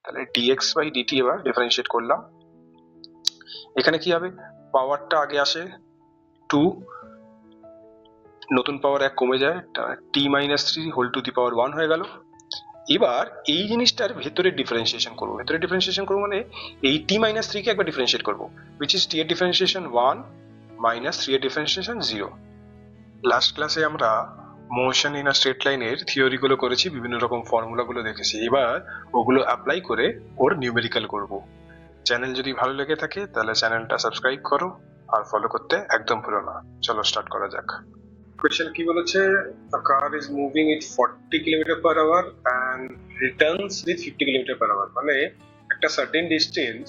তাহলে dx by dt এবার differentiate করলাম। এখানে কি হবে, পাওয়ারটা আগে আসে 2, নতুন পাওয়ার 1 কমে যায়, t minus 3 whole to the power 1 হয়ে গেল। এবার এই জিনিসটার ভেতরে ডিফারেন্সিয়েশন করবো, ভেতরে ডিফারেন্সিয়েশন করবো মানে এই t মাইনাস 3 কে একবার ডিফারেন্সিয়েট করবো, which is t এর ডিফারেন্সিয়েশন 1 মাইনাস 3 এর ডিফারেন্সিয়েশন 0। লাস্ট ক্লাসে আমরা মোশন ইন আ স্ট্রেট লাইনের থিওরি গুলো করেছি, বিভিন্ন রকম ফর্মুলা গুলো দেখেছি, এবার ওগুলো অ্যাপ্লাই করে ওর নিউমেরিক্যাল করব। চ্যানেল যদি ভালো লেগে থাকে তাহলে চ্যানেলটা সাবস্ক্রাইব করো আর ফলো করতে একদম ভুলো না। চলো স্টার্ট করা যাক। কোয়েশ্চেন কি বলেছে, a car is moving with 40 km/h and returns with 50 km/h, মানে একটা সার্টেন ডিস্টেন্স,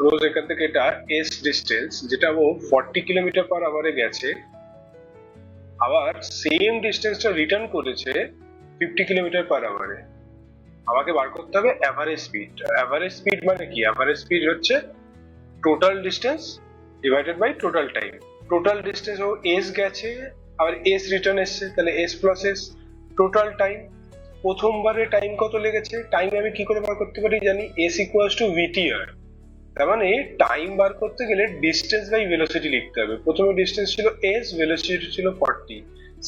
রোজ এখান থেকে এটা s ডিস্টেন্স, যেটা ও 40 km/h এ গেছে, আবার সেম ডিস্টেন্সটা রিটার্ন করেছে 50 km/h এ। আমাকে বার করতে হবে অ্যাভারেজ স্পিড। অ্যাভারেজ স্পিড মানে কি, অ্যাভারেজ স্পিড হচ্ছে total distance divided by total time. Total distance ও s গেছে, আবার s রিটার্ন এসছে, তাহলে s plus s। Total time, প্রথমবারে টাইম কত লেগেছে, টাইম আমি কি করে বার করতে পারি জানি, s ইকুয়ালস টু vtr। তার মানে টাইম বার করতে গেলে ডিস্টেন্স বাই ভেলোসিটি লিখতে হবে। প্রথমে ডিস্টেন্স ছিল s, ভেলোসিটি ছিল 40,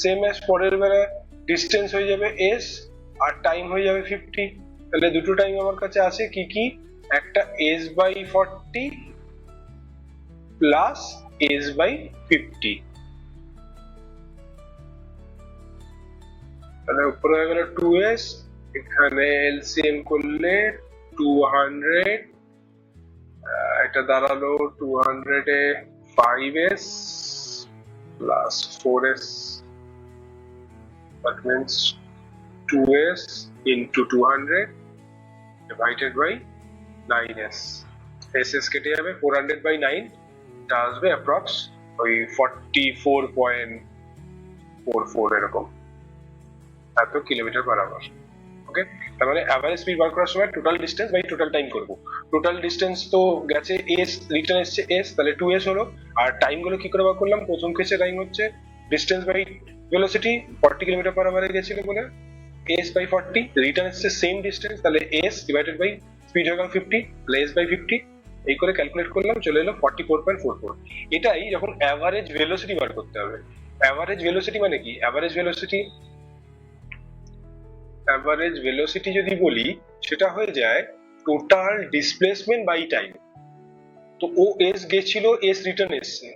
সেম অ্যাজ পরের বেলা ডিস্টেন্স হয়ে যাবে s আর টাইম হয়ে যাবে 50। তাহলে দুটো টাইম আমার কাছে আছে কি কি, একটা s by 40 plus s by 50। তাহলে উপরে হয়ে গেল 2s, এখানে এলসিএম করলে 200, এটা দাঁড়ালো 200 এ 5s plus 4s, that means 2s into 200 divided by 9s। ss কেটে যাবে, 400 by 9, এটা আসবে অ্যাপ্রক্স ওই 44.44 এরকম, এত কিলোমিটার/আওয়ার। ওকে, তার মানে অ্যাভারেজ স্পিড বার করার সময় total distance by total time করব। টোটাল ডিস্টেন্স তো গেছে s, রিটার্ন এসছে s, তাহলে 2s হলো। আর টাইম গুলো কি করে বার করলাম, প্রথম কেসে টাইম হচ্ছে ডিস্টেন্স বাই ভেলোসিটি, 40 km/h এ গেছিল বলে s বাই 40, রিটার্ন এসছে সেম ডিস্টেন্স, তাহলে s ডিভাইডেড বাই স্পিড হয়ে গেল 50, তাহলে s বাই 50। এই করে ক্যালকুলেট করলাম, চলে এলো 44.44। এটাই যখন অ্যাভারেজ ভেলোসিটি বার করতে হবে। অ্যাভারেজ ভেলোসিটি মানে কি, অ্যাভারেজ ভেলোসিটি যদি বলি সেটা হয়ে যায় টোটাল ডিসপ্লেসমেন্ট বাই টাইম। তো ও s গেছিল, s রিটার্ন এসছে,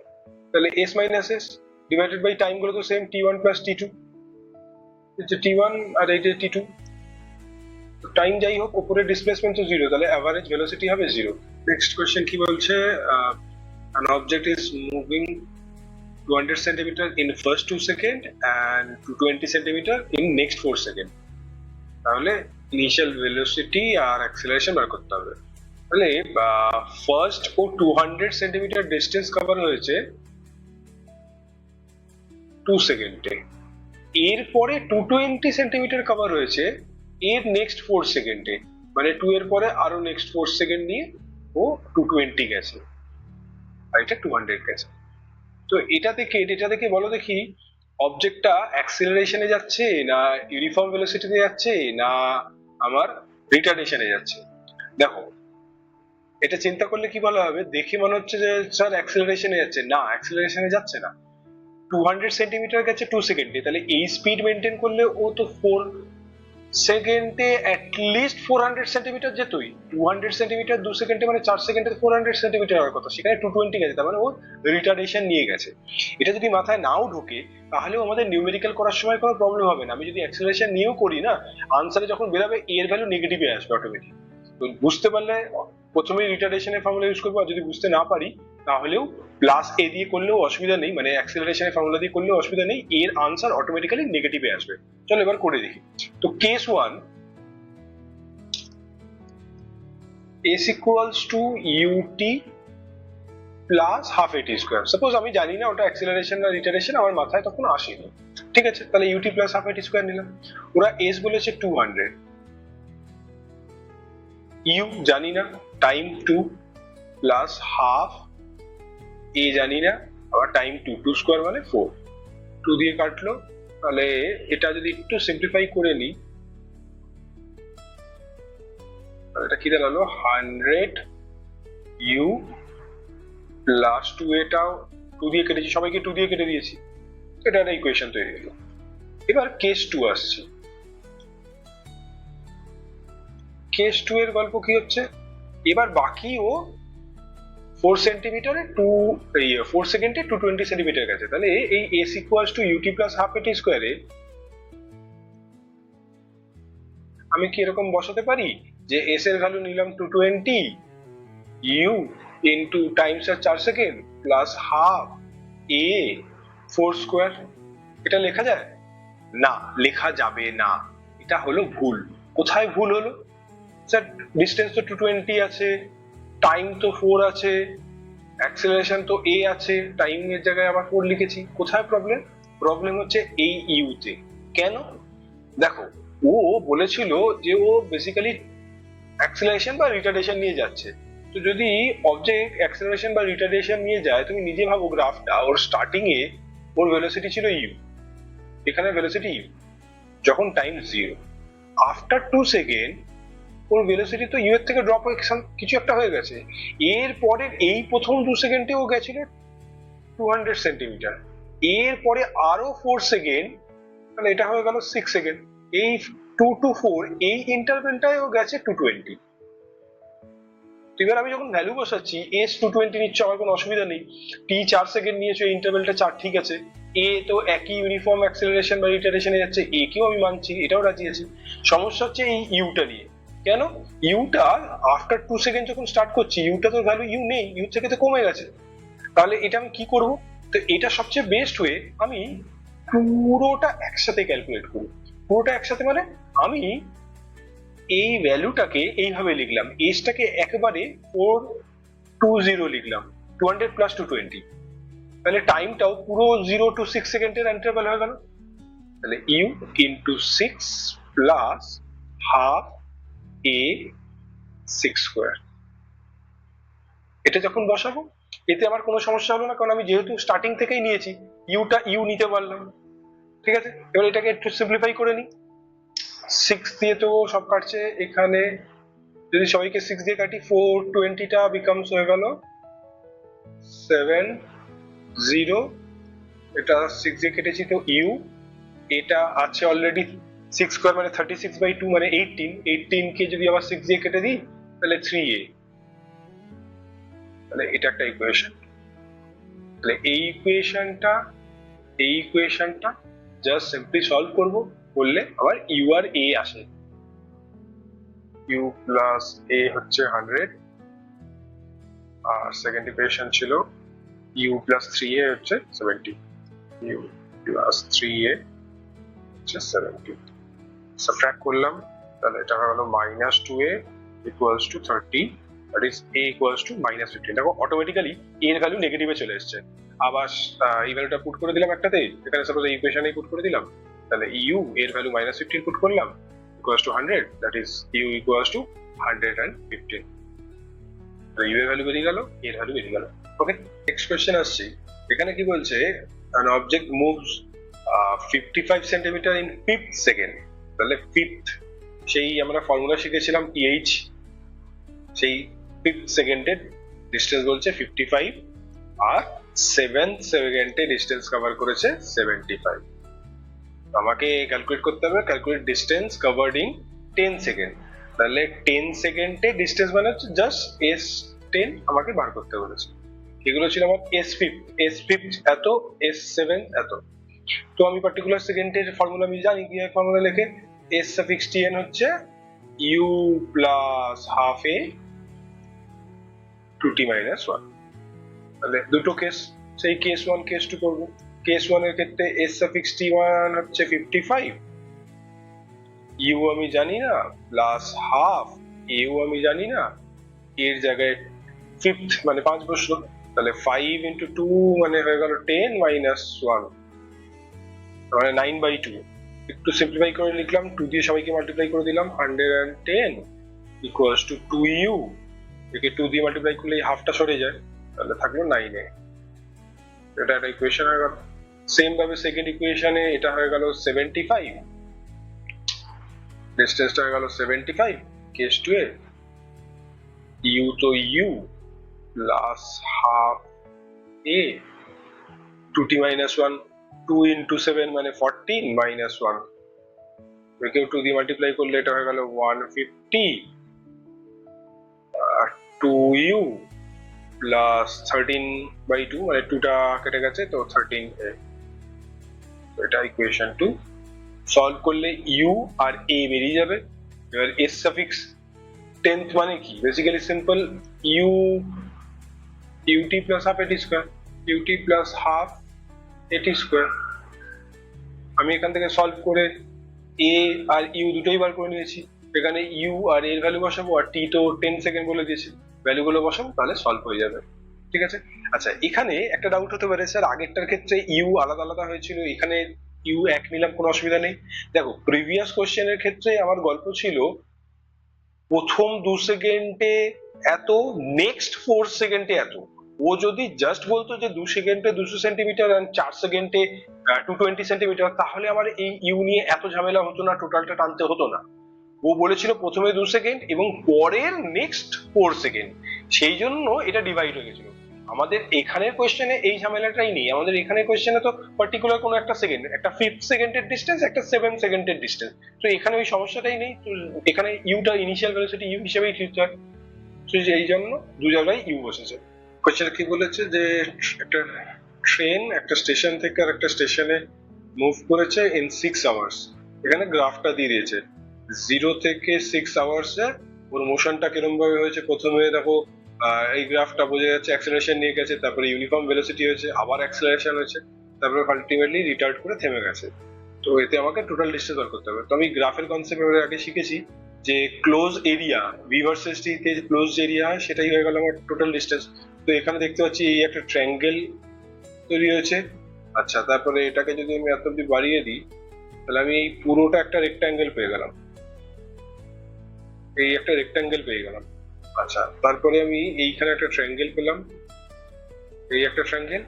তাহলে s minus s divided by time গুলো তো same, t1 plus t2, t1 আর এই যে t2, টাইম যাই হোক উপরে ডিসপ্লেসমেন্ট তো 0, তাহলে অ্যাভারেজ ভেলোসিটি হবে 0। নেক্সট কোশ্চেন কি বলছে, an object is moving 200 cm in first 2 seconds and 220 cm in next 4 seconds। তাহলে ইনিশিয়াল ভেলোসিটি আর অ্যাক্সিলারেশন বার করতে হবে। তাহলে ফার্স্ট ও 200 সেন্টিমিটার ডিস্টেন্স কভার হয়েছে 2 সেকেন্ডে, এরপরে 220 সেন্টিমিটার কভার হয়েছে এর নেক্সট 4 সেকেন্ডে, মানে 2 এর পরে আরো নেক্সট 4 সেকেন্ড নিয়ে ও 220 গেছে, আর এটা 200 গেছে। তো এটা থেকে বলো দেখি অবজেক্টটা অ্যাক্সিলারেশনে যাচ্ছে না ইউনিফর্ম ভেলোসিটিতে যাচ্ছে না আমার রিটার্ডেশনে যাচ্ছে। দেখো এটা চিন্তা করলে কি ভালো হবে, দেখে মনে হচ্ছে যে স্যার অ্যাক্সিলারেশনে যাচ্ছে, না অ্যাক্সিলারেশনে যাচ্ছে না। 200 সেন্টিমিটার গেছে 2 সেকেন্ডে, তাহলে এই স্পিড মেনটেন করলে ও তো 4 সেকেন্ডে অ্যাটলিস্ট 400 সেন্টিমিটার যেতই। 200 সেন্টিমিটার 2 সেকেন্ডে মানে 4 সেকেন্ডে 400 সেন্টিমিটার হওয়ার কথা, সেখানে 220 গেছে, তার মানে ও রিটার্ডেশন নিয়ে গেছে। এটা যদি মাথায় নাও ঢোকে তাহলেও আমাদের নিউমেরিক্যাল করার সময় কোনো প্রবলেম হবে না। আমি যদি অ্যাক্সিলারেশন নিয়েও করি না, আনসারে যখন বেরোবে এর ভ্যালু নেগেটিভে আসবে অটোমেটিক। তো বুঝতে পারলে প্রথমেই রিটার্ডেশনের ফর্মুলা ইউজ করবো, আর যদি বুঝতে না পারি তাহলেও প্লাস এ দিয়ে করলেও অসুবিধা নেই, মানে অ্যাক্সিলারেশনের ফর্মুলা দিয়ে করলেও অসুবিধা নেই, এর আনসার অটোমেটিক্যালি নেগেটিভে আসবে। চলো এবার করে দেখি। তো case 1, s equals to ut plus half at square. Suppose আমি জানি না ওটা অ্যাক্সিলারেশন না রিটার্ডেশন, আমার মাথায় তখন আসেনি, ঠিক আছে, তাহলে ut plus half at square নিলাম। ওরা s বলেছে 200, u জানি না, টাইম 2 প্লাস হাফ, a জানি না, আবার টাইম 2, 2 স্কোয়ার মানে 4, 2 দিয়ে কাটলো। তাহলে এটা যদি একটু সিম্পলিফাই করে নিই, এটা কি দাঁড়ালো 100 ইউ প্লাস 2a-টাও 2 দিয়ে কেটেছি, সবাইকে 2 দিয়ে কেটে দিয়েছি, এটা একটা ইকুয়েশন তৈরি হলো। এবার কেস 2 আসছে। কেস 2 এর গল্প কি হচ্ছে, এবার বাকি ও 4 সেন্টিমিটারে 4 সেকেন্ডে 220 সেন্টিমিটার গেছে, তাহলে এই s equals to ut plus half at স্কোয়ারে আমি কি এরকম বসাতে পারি যে s এর ভ্যালু নিলাম 220 u ইন্টু টাইমস আর 4 second plus half a 4 square, এটা লেখা যায়? না, লেখা যাবে না, এটা হলো ভুল। কোথায় ভুল হলো? স্যার ডিস্টেন্স তো 220 আছে, টাইম তো 4 আছে, অ্যাক্সেলারেশন তো a আছে, টাইম এর জায়গায় আবার 4 লিখেছি, কোথায় প্রবলেম? প্রবলেম হচ্ছে এই ইউ তে। কেন? দেখো, ও বলেছিল যে ও বেসিক্যালি অ্যাক্সেলারেশন বা রিটার্ডেশন নিয়ে যাচ্ছে, তো যদি অবজেক্ট অ্যাক্সেলারেশন বা রিটার্ডেশন নিয়ে যায়, তুমি নিজে ভাবো গ্রাফটা, ওর স্টার্টিং এ ওর ভেলোসিটি ছিল ইউ, এখানে ভেলোসিটি ইউ, যখন টাইম 0, আফটার 2 সেকেন্ড ওর ভেলোসিটি তো ইউ এর থেকে ড্রপ হয়ে কিছু একটা হয়ে গেছে, এর পরে এই প্রথম 2 সেকেন্ডে ও গেছিল 200 সেন্টিমিটার, এর পরে আরো 4 সেকেন্ড, তাহলে এটা হয়ে গেল 6 সেকেন্ড, এই 2 to 4 এই ইন্টারভেলটায় ও গেছে 220। এবার আমি যখন ভ্যালু বসাচ্ছি s 220 নিচ্ছ, আমার কোনো অসুবিধা নেই, t 4 সেকেন্ড নিয়েছো, এই ইন্টারভেলটা 4, ঠিক আছে, a তো একই ইউনিফর্ম অ্যাক্সেলারেশন বা রিটার্ডেশনে যাচ্ছে, a কেও আমি মানছি, এটাও রাজি আছি। সমস্যা হচ্ছে এই ইউটা নিয়ে। কেন? ইউটা আফটার 2 সেকেন্ড যখন স্টার্ট করছি, ইউটা তো ভ্যালু ইউ নেই, ইউ থেকে তো কমে গেছে, তাহলে এটা আমি কি করব? তো এটা সবচেয়ে বেস্ট ওয়ে, আমি পুরোটা একসাথে ক্যালকুলেট করি। পুরোটা একসাথে মানে আমি এই ভ্যালুটাকে এইভাবে লিখলাম, এসটাকে একেবারে 420 লিখলাম, 200 প্লাস 220, তাহলে টাইমটাও পুরো 0 to 6 সেকেন্ডের ইন্টারভ্যাল হয়ে গেল, তাহলে u into 6 plus half a 6 square. এটা যখন বসাবো এতে আমার কোনো সমস্যা হলো না, কারণ আমি যেহেতু স্টার্টিং থেকেই নিয়েছি, ইউটা ইউ নিতে পারলাম, ঠিক আছে। এবার এটাকে একটু সিম্পলিফাই করে নিই, 6 দিয়ে তো সব কাটছে, এখানে যদি সবাইকে 6 দিয়ে কাটি 420টা বিকামস হয়ে গেল 70, এটা 6 দিয়ে কেটেছি তো ইউ, এটা আছে অলরেডি 6 স্কোয়ার মানে 36/2 মানে 18 কে যদি আবার 6 দিয়ে কেটে দিই তাহলে 3a, তাহলে এটা একটা ইকুয়েশন। তাহলে এই ইকুয়েশনটা জাস্ট সিম্পলি সলভ করব, করলে আবার ইউ আর এ আসে, ইউ প্লাস এ হচ্ছে 100, আর সেকেন্ড ইকুয়েশন ছিল ইউ প্লাস 3a হচ্ছে 70, ইউ প্লাস 3a হচ্ছে 70, সাবট্রাক্ট করলাম, তাহলে এটা হয়ে গেল -2a equals to 30, that is a equals to -15। দেখো অটোমেটিক্যালি a এর ভ্যালু নেগেটিভে চলে এসেছে, আবার এই ভ্যালুটা পুট করে দিলাম একটাতে, এখানে সাপোজ এই ইকুয়েশনেই পুট করে দিলাম, তাহলে ইউ এর ভ্যালু -15 পুট করলাম equals to 100, that is u equals to 115, তো ইউ এর ভ্যালু বেরিয়ে গেল, এর ভ্যালু বেরিয়ে গেল। ওকে, নেক্সট কোশ্চেন আসছে, এখানে কি বলছে, an object moves 55 centimetre in 5th second, তাহলে 5th সেই আমরা ফর্মুলা শিখেছিলাম th, সেই 5th সেকেন্ডের ডিসটেন্স বলছে 55, আর 7th সেকেন্ডে ডিসটেন্স কভার করেছে 75। আমাকে ক্যালকুলেট করতে হবে, calculate distance covered in 10 second, তাহলে 10 সেকেন্ডে ডিসটেন্স মানে হচ্ছে জাস্ট s10 আমাকে বার করতে বলেছে। এগুলো ছিল আমার s5 এত, s7 এত, তো আমি পার্টিকুলার সেকেন্ডের ফর্মুলা আমি জানি, কি ফর্মুলা লেখে, s সাফিক্স tn হচ্ছে u plus half a two t minus 1, তাহলে দুটো কেস, সেই কেস 1 কেস 2 করবো। কেস 1 এর ক্ষেত্রে s সাফিক্স t1 হচ্ছে 55, u আমি জানি না, প্লাস হাফ a আমি জানি না, এর জায়গায় 5th মানে 5 বসলো, তাহলে 5 into 2 মানে হয়ে গেল 10 minus 1 মানে 9/2, একটু সিম্পলিফাই করে লিখলাম, 2 দিয়ে সবাইকে মাল্টিপ্লাই করে দিলাম, 110 equals to 2u, একে 2 দিয়ে মাল্টিপ্লাই করলে এই হাফটা সরে যায়, তাহলে থাকলো 9a, এটা একটা ইকুয়েশন হয়ে গেল। সেম ভাবে সেকেন্ড ইকুয়েশনে এটা হয়ে গেল 75, ডিসটেন্সটা হয়ে গেল 75 কেস 2 এ, u তো u plus half a 2t minus 1, 2 into 7 মানে 14 minus 1, একেও 2 দিয়ে মাল্টিপ্লাই করলে এটা হয়ে গেল 150 আর 2u প্লাস 13/2 মানে 2টা কেটে গেছে তো 13a, এটা ইকুয়েশন 2। সলভ করলে u আর a বেরিয়ে যাবে। এবার s সাফিক্স 10th মানে কি, basically simple, u ut plus half at square, ut plus half at square. আমি এখান থেকে সলভ করে a আর u দুটোই বার করে নিয়েছি, এখানে u আর এর ভ্যালু বসাবো আর t তো 10 সেকেন্ড বলে দিয়েছি, ভ্যালুগুলো বসাবো তাহলে সলভ হয়ে যাবে। ঠিক আছে, আচ্ছা এখানে একটা ডাউট হতে পারে, স্যার আগেরটার ক্ষেত্রে u আলাদা আলাদা হয়েছিল, এখানে u এক নিলাম, কোনো অসুবিধা নেই। দেখো প্রিভিয়াস কোশ্চেনের ক্ষেত্রে আমার গল্প ছিল প্রথম 2 সেকেন্ডে এত, নেক্সট 4 সেকেন্ডে এত। ও যদি জাস্ট বলতো যে 2 সেকেন্ডে 200 সেন্টিমিটার আর 4 সেকেন্ডে 220 সেন্টিমিটার, তাহলে আমার এই ইউ নিয়ে এত ঝামেলা হতো না, টোটালটা টানতে হতো না। ও বলেছিল প্রথমে 2 সেকেন্ড এবং পরের নেক্সট 4 সেকেন্ড, সেই জন্য এটা ডিভাইড হয়ে গেছিল। আমাদের এখানের কোশ্চেনে এই ঝামেলাটাই নেই, আমাদের এখানের কোশ্চেনে তো পার্টিকুলার কোনো একটা সেকেন্ড, একটা 5 সেকেন্ডের ডিস্টেন্স, একটা 7 সেকেন্ডের ডিস্টেন্স, তো এখানে ওই সমস্যাটাই নেই। তো এখানে ইউটা ইনিশিয়াল ভেলোসিটি ইউ হিসেবেই ট্রিট হয়, তো এই জন্য দু জায়গায় ইউ বসেছে। কোশ্চেন কি বলেছে যে একটা ট্রেন একটা স্টেশন থেকে আর একটা স্টেশনে মুভ করেছে ইন 6 আওয়ার্স। এখানে গ্রাফটা দিয়ে দিয়েছে 0 থেকে 6 আওয়ার্সে ওর মোশনটা কিরকম ভাবে হয়েছে। প্রথমে দেখো এই গ্রাফটা বোঝা যাচ্ছে অ্যাক্সেলারেশন নিয়ে গেছে, তারপরে ইউনিফর্ম ভেলোসিটি হয়েছে, আবার অ্যাক্সেলারেশন হয়েছে, তারপরে আলটিমেটলি রিটার্ড করে থেমে গেছে। তো এতে আমাকে টোটাল ডিস্টেন্স বার করতে হবে। তো আমি গ্রাফের কনসেপ্ট আগে শিখেছি যে ক্লোজ এরিয়া, ভি ভার্সেস টি তে ক্লোজ এরিয়া হয়, সেটাই হয়ে গেল আমার টোটাল ডিস্টেন্স। তো এখানে দেখতে পাচ্ছি এই একটা ট্রায়াঙ্গেল তৈরি হয়েছে। আচ্ছা তারপরে এটাকে যদি আমি এত অব্দি বাড়িয়ে দিই তাহলে আমি এই পুরোটা একটা রেক্টাঙ্গেল পেয়ে গেলাম, এই একটা রেক্টাঙ্গেল পেয়ে গেলাম। আচ্ছা তারপরে আমি এইখানে একটা ট্রায়াঙ্গেল পেলাম, এই একটা ট্রায়াঙ্গেল,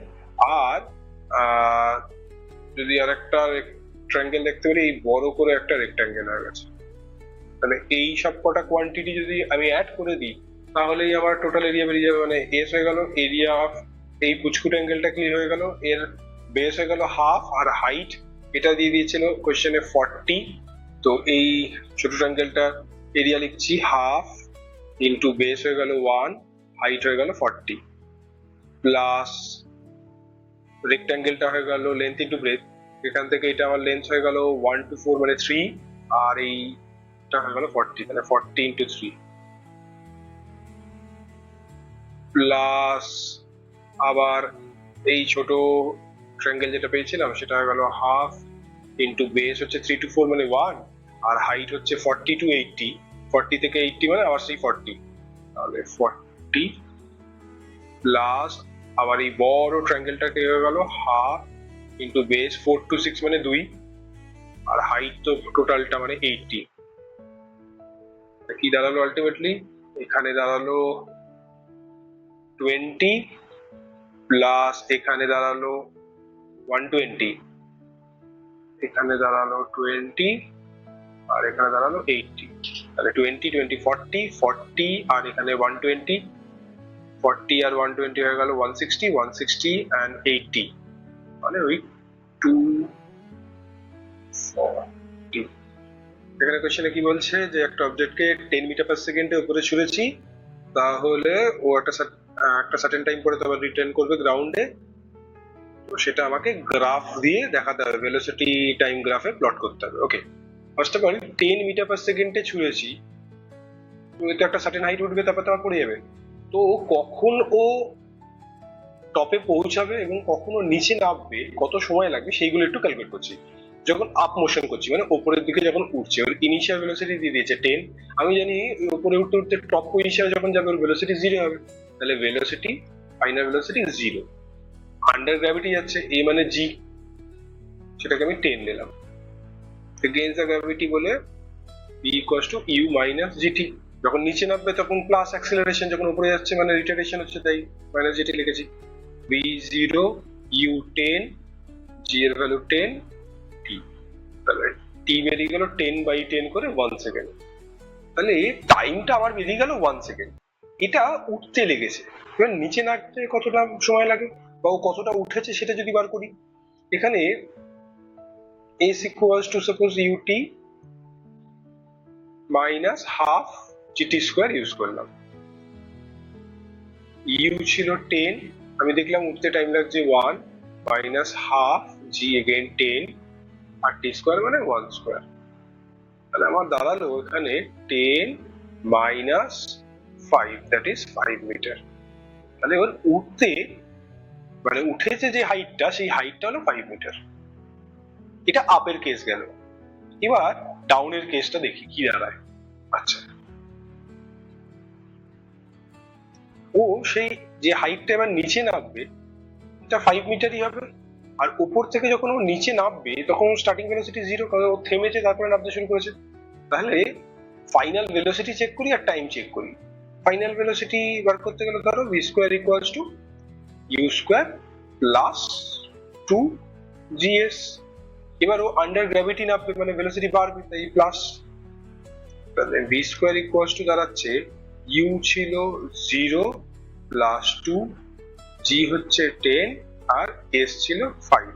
আর যদি আর একটা ট্রায়াঙ্গেল দেখতে পারি, এই বড় করে একটা রেক্টাঙ্গেল হয়ে গেছে। তাহলে এই সব কটা কোয়ান্টিটি যদি আমি অ্যাড করে দিই তাহলেই আমার টোটাল এরিয়া বেরিয়ে যাবে। মানে এস হয়ে গেল এরিয়া অফ এই পুচকুট অ্যাঙ্গেলটা ক্লিয়ার হয়ে গেল, এর বেস হয়ে গেল হাফ, আর হাইট এটা দিয়ে দিয়েছিল কোশ্চেনে 40। তো এই ছোট ট্রায়াঙ্গেলটা এরিয়া লিখছি হাফ ইন্টু বেস হয়ে গেল 1, হাইট হয়ে গেল 40, প্লাস রেক্টাঙ্গেলটা হয়ে গেল লেন্থ ইন্টু ব্রেথ, এখান থেকে এটা আমার লেন্থ হয়ে গেল 1 to 4 মানে 3, আর এইটা হয়ে গেল 40, মানে 40 ইন্টু 3, প্লাস আবার এই ছোট ট্রায়াঙ্গেল যেটা পেয়েছিলাম সেটা হয়ে গেল হাফ ইন্টু বেস হচ্ছে 3 to 4 মানে 1, আর হাইট হচ্ছে 40 to 80, 40 থেকে 80 মানে আবার সেই 40, তাহলে 40 প্লাস আবার এই বড় ট্রায়াঙ্গেলটাকে হয়ে গেল হাফ ইন্টু বেস 4 to 6 মানে 2, আর হাইট তো টোটালটা মানে 80। কি দাঁড়ালো আলটিমেটলি, এখানে দাঁড়ালো 20 প্লাস এখানে দাঁড়ালো 120, এখানে দাঁড়ালো 20 আর এখানে দাঁড়ালো 80, তাহলে 20 20 40 40 আর এখানে 120, 40 আর 120 হয়ে গেল 160, 160 and 80 মানে ওই 240। এখানে কোশ্চেনে কি বলছে যে একটা অবজেক্টকে 10 মিটার পার সেকেন্ডে উপরে ছুঁড়েছি, তাহলে ও একটা সার্টেন টাইম পরে তো আবার রিটার্ন করবে গ্রাউন্ডে, তো সেটা আমাকে গ্রাফ দিয়ে দেখাতে হবে, ভেলোসিটি টাইম গ্রাফে প্লট করতে হবে। Okay, first of all 10 metre per সেকেন্ডে ছুঁড়েছি, তো এতে একটা সার্টেন হাইট উঠবে, তারপর তো পড়ে যাবে। তো কখন ও টপে পৌঁছাবে এবং কখনো নিচে নামবে, কত সময় লাগবে, সেইগুলো একটু ক্যালকুলেট করছি। যখন আপ মোশন করছি মানে উপরের দিকে যখন উঠছে, ওর ইনিশিয়াল ভেলোসিটি দিয়ে দিয়েছে 10, আমি জানি উপরে উঠতে উঠতে টপ পজিশনে যখন যাবে ওর ভেলোসিটি 0 হবে, তাহলে velocity final velocity 0। Under gravity যাচ্ছে এ মানে জি, সেটাকে আমি 10 নিলাম, এগেইনস্ট দ্য গ্র্যাভিটি বলে v equals to u minus g t. যখন নিচে নামবে তখন প্লাস অ্যাক্সিলারেশন, যখন উপরে যাচ্ছে মানে রিটার্ডেশন হচ্ছে, তাই মাইনাস জিটি লিখেছি। বি 0, ইউ 10, জি এর ভ্যালু 10, টি, তাহলে টি বেরিয়ে গেল 10/10 করে 1 সেকেন্ড, তাহলে টাইমটা আমার বেরিয়ে গেল 1 সেকেন্ড। এটা উঠতে লেগেছে, এবার নিচে নামতে কতটা সময় লাগে বা ও কতটা উঠেছে সেটা যদি বার করি, এখানে s equals to suppose ut minus half gt square use করলাম। u ছিল 10, আমি দেখলাম উঠতে টাইম লাগছে 1 minus half g again 10 আর t square মানে 1 square, তাহলে আমার দাঁড়ালো এখানে 10 minus 5 that is 5 মিটার। তাহলে এবার উঠতে মানে উঠেছে যে হাইটটা সেই হাইটটা হলো 5 মিটার। এটা আপের কেস গেল। এবার ডাউনের কেসটা দেখি কি দাঁড়ায়। আচ্ছা, ও সেই যে হাইটটা এবার নিচে নামবে এটা 5 মিটারই হবে, আর উপর থেকে যখন ও নিচে নামবে তখন স্টার্টিং ভেলোসিটি 0, কারণ ও থেমেছে তারপরে নামতে শুরু করেছে। তাহলে ফাইনাল ভেলোসিটি চেক করি আর টাইম চেক করি। ফাইনাল ভেলোসিটি বার করতে গেলে ধরো v square equals to u square plus 2gs। এবার ও আন্ডার গ্র্যাভিটি নামবে মানে ভেলোসিটি বাড়বে, তাই প্লাস। তাহলে v স্কয়ার ইকুয়ালস টু দাঁড়াচ্ছে u ছিল 0 প্লাস 2, g হচ্ছে 10 আর s ছিল 5।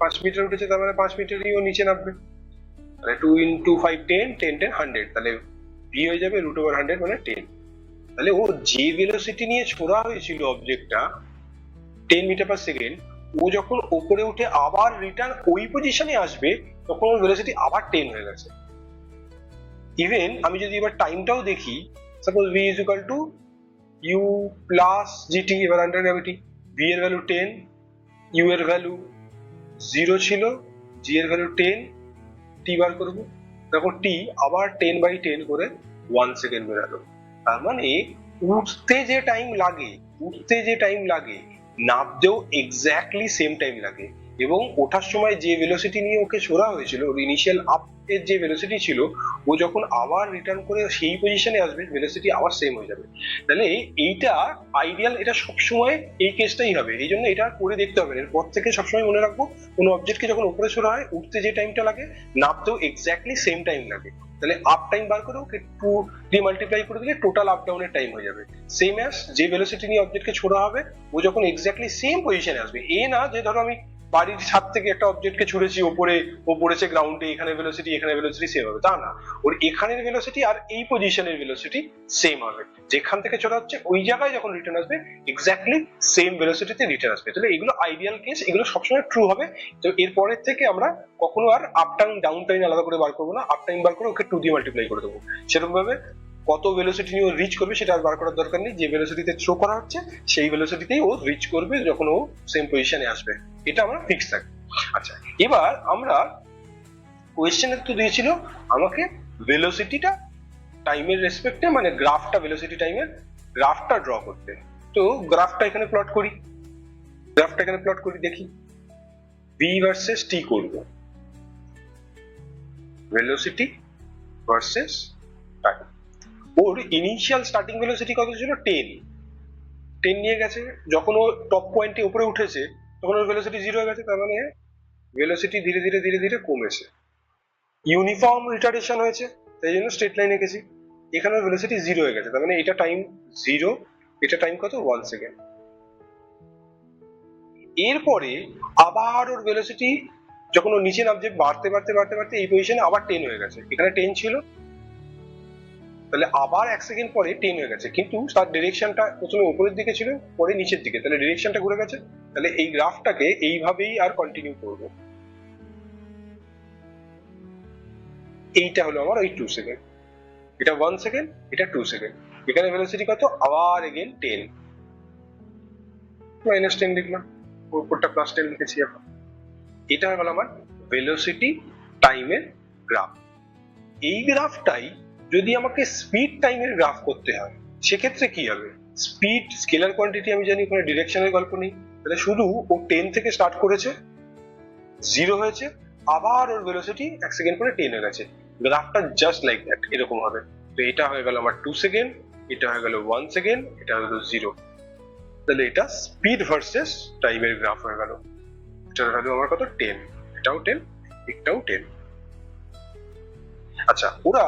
5 মিটার উঠেছে তার মানে 5 মিটারই ও নিচে নামবে। তাহলে 2 into 5 10 10 10 100, তাহলে v হয়ে যাবে √100 মানে 10। তাহলে ও যে ভেলোসিটি নিয়ে ছোড়া হয়েছিল অবজেক্টটা 10 মিটার পার সেকেন্ড, ও যখন উপরে উঠে আবার রিটার্ন ওই পজিশনে আসবে তখন ওর ভেলোসিটি আবার 10 হয়ে গেছে। ইভেন আমি যদি এবার টাইমটাও দেখি, suppose v is equal to u plus gt, এবার আন্ডার গ্র্যাভিটি v এর ভ্যালু 10, u এর ভ্যালু 0 ছিল, g এর ভ্যালু 10, t বার করবো, দেখো t আবার 10/10 করে 1 সেকেন্ড বেরালো। তার মানে উঠতে যে টাইম লাগে নামতেও এক্স্যাক্টলি সেম টাইম লাগে, এবং ওঠার সময় যে ভেলোসিটি নিয়ে ওকে ছোড়া হয়েছিল, ওর ইনিশিয়াল আপের যে ভেলোসিটি ছিল, ও যখন আবার রিটার্ন করে সেই পজিশনে আসবে ভেলোসিটি আবার সেম হয়ে যাবে। তাহলে এইটা আইডিয়াল, এটা সবসময় এই কেসটাই হবে, এই জন্য এটা করে দেখতে হবে। এরপর থেকে সবসময় মনে রাখবো কোনো অবজেক্টকে যখন উপরে ছোড়া হয় উঠতে যে টাইমটা লাগে নামতেও এক্স্যাক্টলি সেম টাইম লাগে। তাহলে আপ টাইম বার করে ওকে 2 দিয়ে মাল্টিপ্লাই করে দিলে টোটাল আপ ডাউনের টাইম হয়ে যাবে সেম অ্যাজ যে ভেলোসিটি নিয়ে অবজেক্টকে ছোড়া হবে ও যখন এক্স্যাক্টলি সেম পজিশনে আসবে। এ না যে ধরো আমি বাড়ির ছাদ থেকে একটা অবজেক্টকে ছুড়েছি ওপরে, ও পড়েছে গ্রাউন্ডে, এখানে ভেলোসিটি সেম হবে তা না, ওর এখানের ভেলোসিটি আর এই পজিশনের ভেলোসিটি সেম হবে। যেখান থেকে ছোড়া হচ্ছে ওই জায়গায় যখন রিটার্ন আসবে এক্স্যাক্টলি সেম ভেলোসিটিতে রিটার্ন আসবে। তাহলে এগুলো আইডিয়াল কেস, এগুলো সবসময় ট্রু হবে। তো এরপরের থেকে আমরা কখনো আর আপ টাইম ডাউন টাইম আলাদা করে বার করবো না, আপ টাইম বার করে ওকে 2 দিয়ে মাল্টিপ্লাই করে দেবো। সেরকম ভাবে কত ভেলোসিটি নিয়ে ও রিচ করবে সেটা আর বার করার দরকার নেই, যে ভেলোসিটিতে থ্রো করা হচ্ছে সেই ভেলোসিটিতেই ও রিচ করবে যখন ও সেম পজিশনে আসবে, এটা আমরা ফিক্স থাকবে। আচ্ছা, এবার আমরা কোয়েশ্চেনে তো দিয়েছিল আমাকে ভেলোসিটিটা টাইমের রেসপেক্টে মানে গ্রাফটা ভেলোসিটি টাইমের গ্রাফটা ড্র করতে। তো গ্রাফটা এখানে প্লট করি, দেখি v ভার্সেস t করব, ভেলোসিটি ভার্সেস টাইম। ওর ইনিশিয়াল স্টার্টিং ভেলোসিটি কত ছিল 10 নিয়ে গেছে, যখন ও টপ পয়েন্টে উপরে উঠেছে তখন ওর ভেলোসিটি 0 হয়ে গেছে, তার মানে ভেলোসিটি ধীরে ধীরে কমেছে, ইউনিফর্ম রিটার্ডেশন হয়েছে, তাই জন্য স্ট্রেট লাইন এঁকেছি। এখানে ভেলোসিটি 0 হয়ে গেছে, তার মানে এটা টাইম 0, এটা টাইম কত 1 সেকেন্ড। এরপরে আবার ওর ভেলোসিটি যখন ও নিচে নামছে বাড়তে এই পজিশনে আবার 10 হয়ে গেছে, এখানে 10 ছিল, তাহলে আবার 1 সেকেন্ড পরে 10 হয়ে গেছে, কিন্তু তার ডিরেকশনটা প্রথমে উপরের দিকে ছিল পরে নিচের দিকে, তাহলে ডিরেকশনটা ঘুরে গেছে। তাহলে এই গ্রাফটাকে এইভাবেই আর কন্টিনিউ করব। এইটা হলো আমার ওই 2 সেকেন্ড, এটা 1 সেকেন্ড, এটা 2 সেকেন্ড। এখানে ভেলোসিটি কত আবার এগেন 10, -10 লিখলাম, উপরটা +10 লিখেছি। এখন এটা হয়ে গেল আমার ভেলোসিটি টাইমের গ্রাফ। এই গ্রাফটাই যদি আমাকে স্পিড টাইমের গ্রাফ করতে হয় সেক্ষেত্রে কি হবে, স্পিড স্কেলার কোয়ান্টিটি আমি জানি, ওখানে ডিরেকশনের গল্প নেই, তাহলে শুধু ও 10 থেকে স্টার্ট করেছে 0 হয়েছে, আবার ওর ভেলোসিটি 1 সেকেন্ড পরে 10 হয়ে গেছে, গ্রাফটা জাস্ট লাইক দ্যাট এরকম হবে। তো এটা হয়ে গেল আমার 2 সেকেন্ড, এটা হয়ে গেল 1 সেকেন্ড, এটা হলো 0। তাহলে এটা স্পিড ভার্সেস টাইমের গ্রাফ হয়ে গেল। এটার ভ্যালু আমার কত 10, এটাও 10, এটাও 10। আচ্ছা, ওরা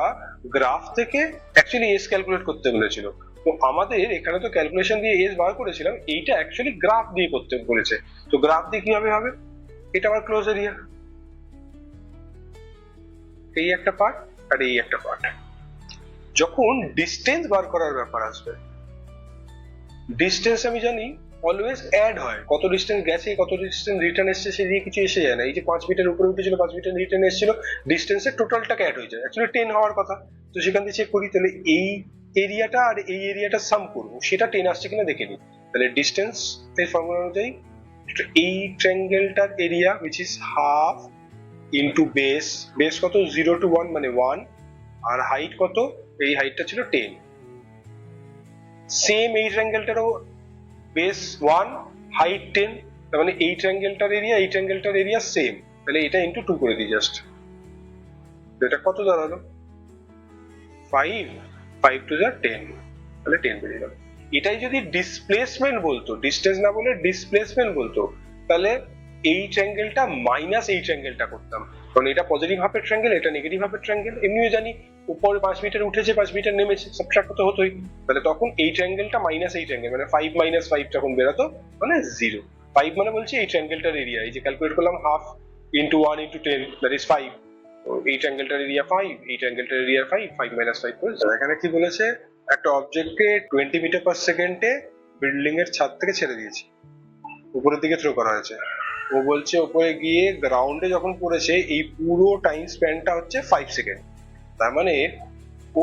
গ্রাফ থেকে অ্যাকচুয়ালি এস ক্যালকুলেট করতে বলেছিল, তো আমাদের এখানে তো ক্যালকুলেশন দিয়ে এস বার করেছিলাম, এইটা অ্যাকচুয়ালি গ্রাফ দিয়ে করতে বলেছে। তো গ্রাফ দিয়ে কিভাবে হবে, এটা আমার ক্লোজ এরিয়া, এই একটা পার্ট আর এই একটা পার্ট। যখন ডিস্টেন্স বার করার ব্যাপার আসবে, ডিস্টেন্স আমি জানি অলওয়েজ অ্যাড হয়, কত ডিস্টেন্স গেছে কত ডিস্টেন্স রিটার্ন এসছে সে দিয়ে কিছু এসে যায় না। এই যে 5 মিটার উপরে উঠেছিল 5 মিটার রিটার্ন এসেছিল, ডিস্টেন্সের টোটালটাকে অ্যাড হয়ে যায়, অ্যাকচুয়ালি 10 হওয়ার কথা। তো সেখান থেকে চেক করি, তাহলে এই এরিয়াটা আর এই এরিয়াটা সাম করবো, সেটা 10 আসছে কিনা দেখে নিই। তাহলে ডিস্টেন্স এর ফর্মুলা অনুযায়ী এই ট্রায়াঙ্গেলটার area which is half into base, base কত 0 to 1 মানে 1, আর হাইট কত, এই হাইটটা ছিল 10। সেম এই ট্রায়াঙ্গেলটারও বেস 1 হাইট 10, তার মানে এই ট্রায়াঙ্গেলটার এরিয়া এই ট্রায়াঙ্গেলটার এরিয়া সেম, তাহলে এটা ইনটু 2 করে দিই জাস্ট। এটা কত দাঁড়ালো 5, 5 to the 10, তাহলে 10 বেরিয়ে গেল। এটাই যদি ডিসপ্লেসমেন্ট বলতো, ডিস্টেন্স না বলে ডিসপ্লেসমেন্ট বলতো, তাহলে এই ট্রায়াঙ্গেলটা মাইনাস এই ট্রায়াঙ্গেলটা করতাম, কারণ এটা পজিটিভ হাফের ট্রায়াঙ্গেল এটা নেগেটিভ হাফের ট্রায়াঙ্গেল। এমনিও জানি উপরে 5 মিটার উঠেছে 5 মিটার নেমেছে, সাবট্রাক্ট করতে হতোই, তাহলে তখন এই ট্রায়াঙ্গেলটা মাইনাস এই ট্রায়াঙ্গেল, মানে 5 minus 5 তখন বেরোতো, মানে 0। 5 মানে বলছি এই ট্রায়াঙ্গেলটার এরিয়া, এই যে ক্যালকুলেট করলাম half into 1 into 10 that is 5, এই ট্রায়াঙ্গেলটার এরিয়া 5, এই ট্রায়াঙ্গেলটার এরিয়া 5, 5 minus 5 করে। এখানে কি বলেছে, একটা অবজেক্টকে 20 মিটার পার সেকেন্ডে বিল্ডিং এর ছাদ থেকে ছেড়ে দিয়েছি, উপরের দিকে থ্রো করা হয়েছে। ও বলছে উপরে গিয়ে গ্রাউন্ডে যখন পড়েছে এই পুরো টাইম স্প্যানটা হচ্ছে 5 সেকেন্ড। তার মানে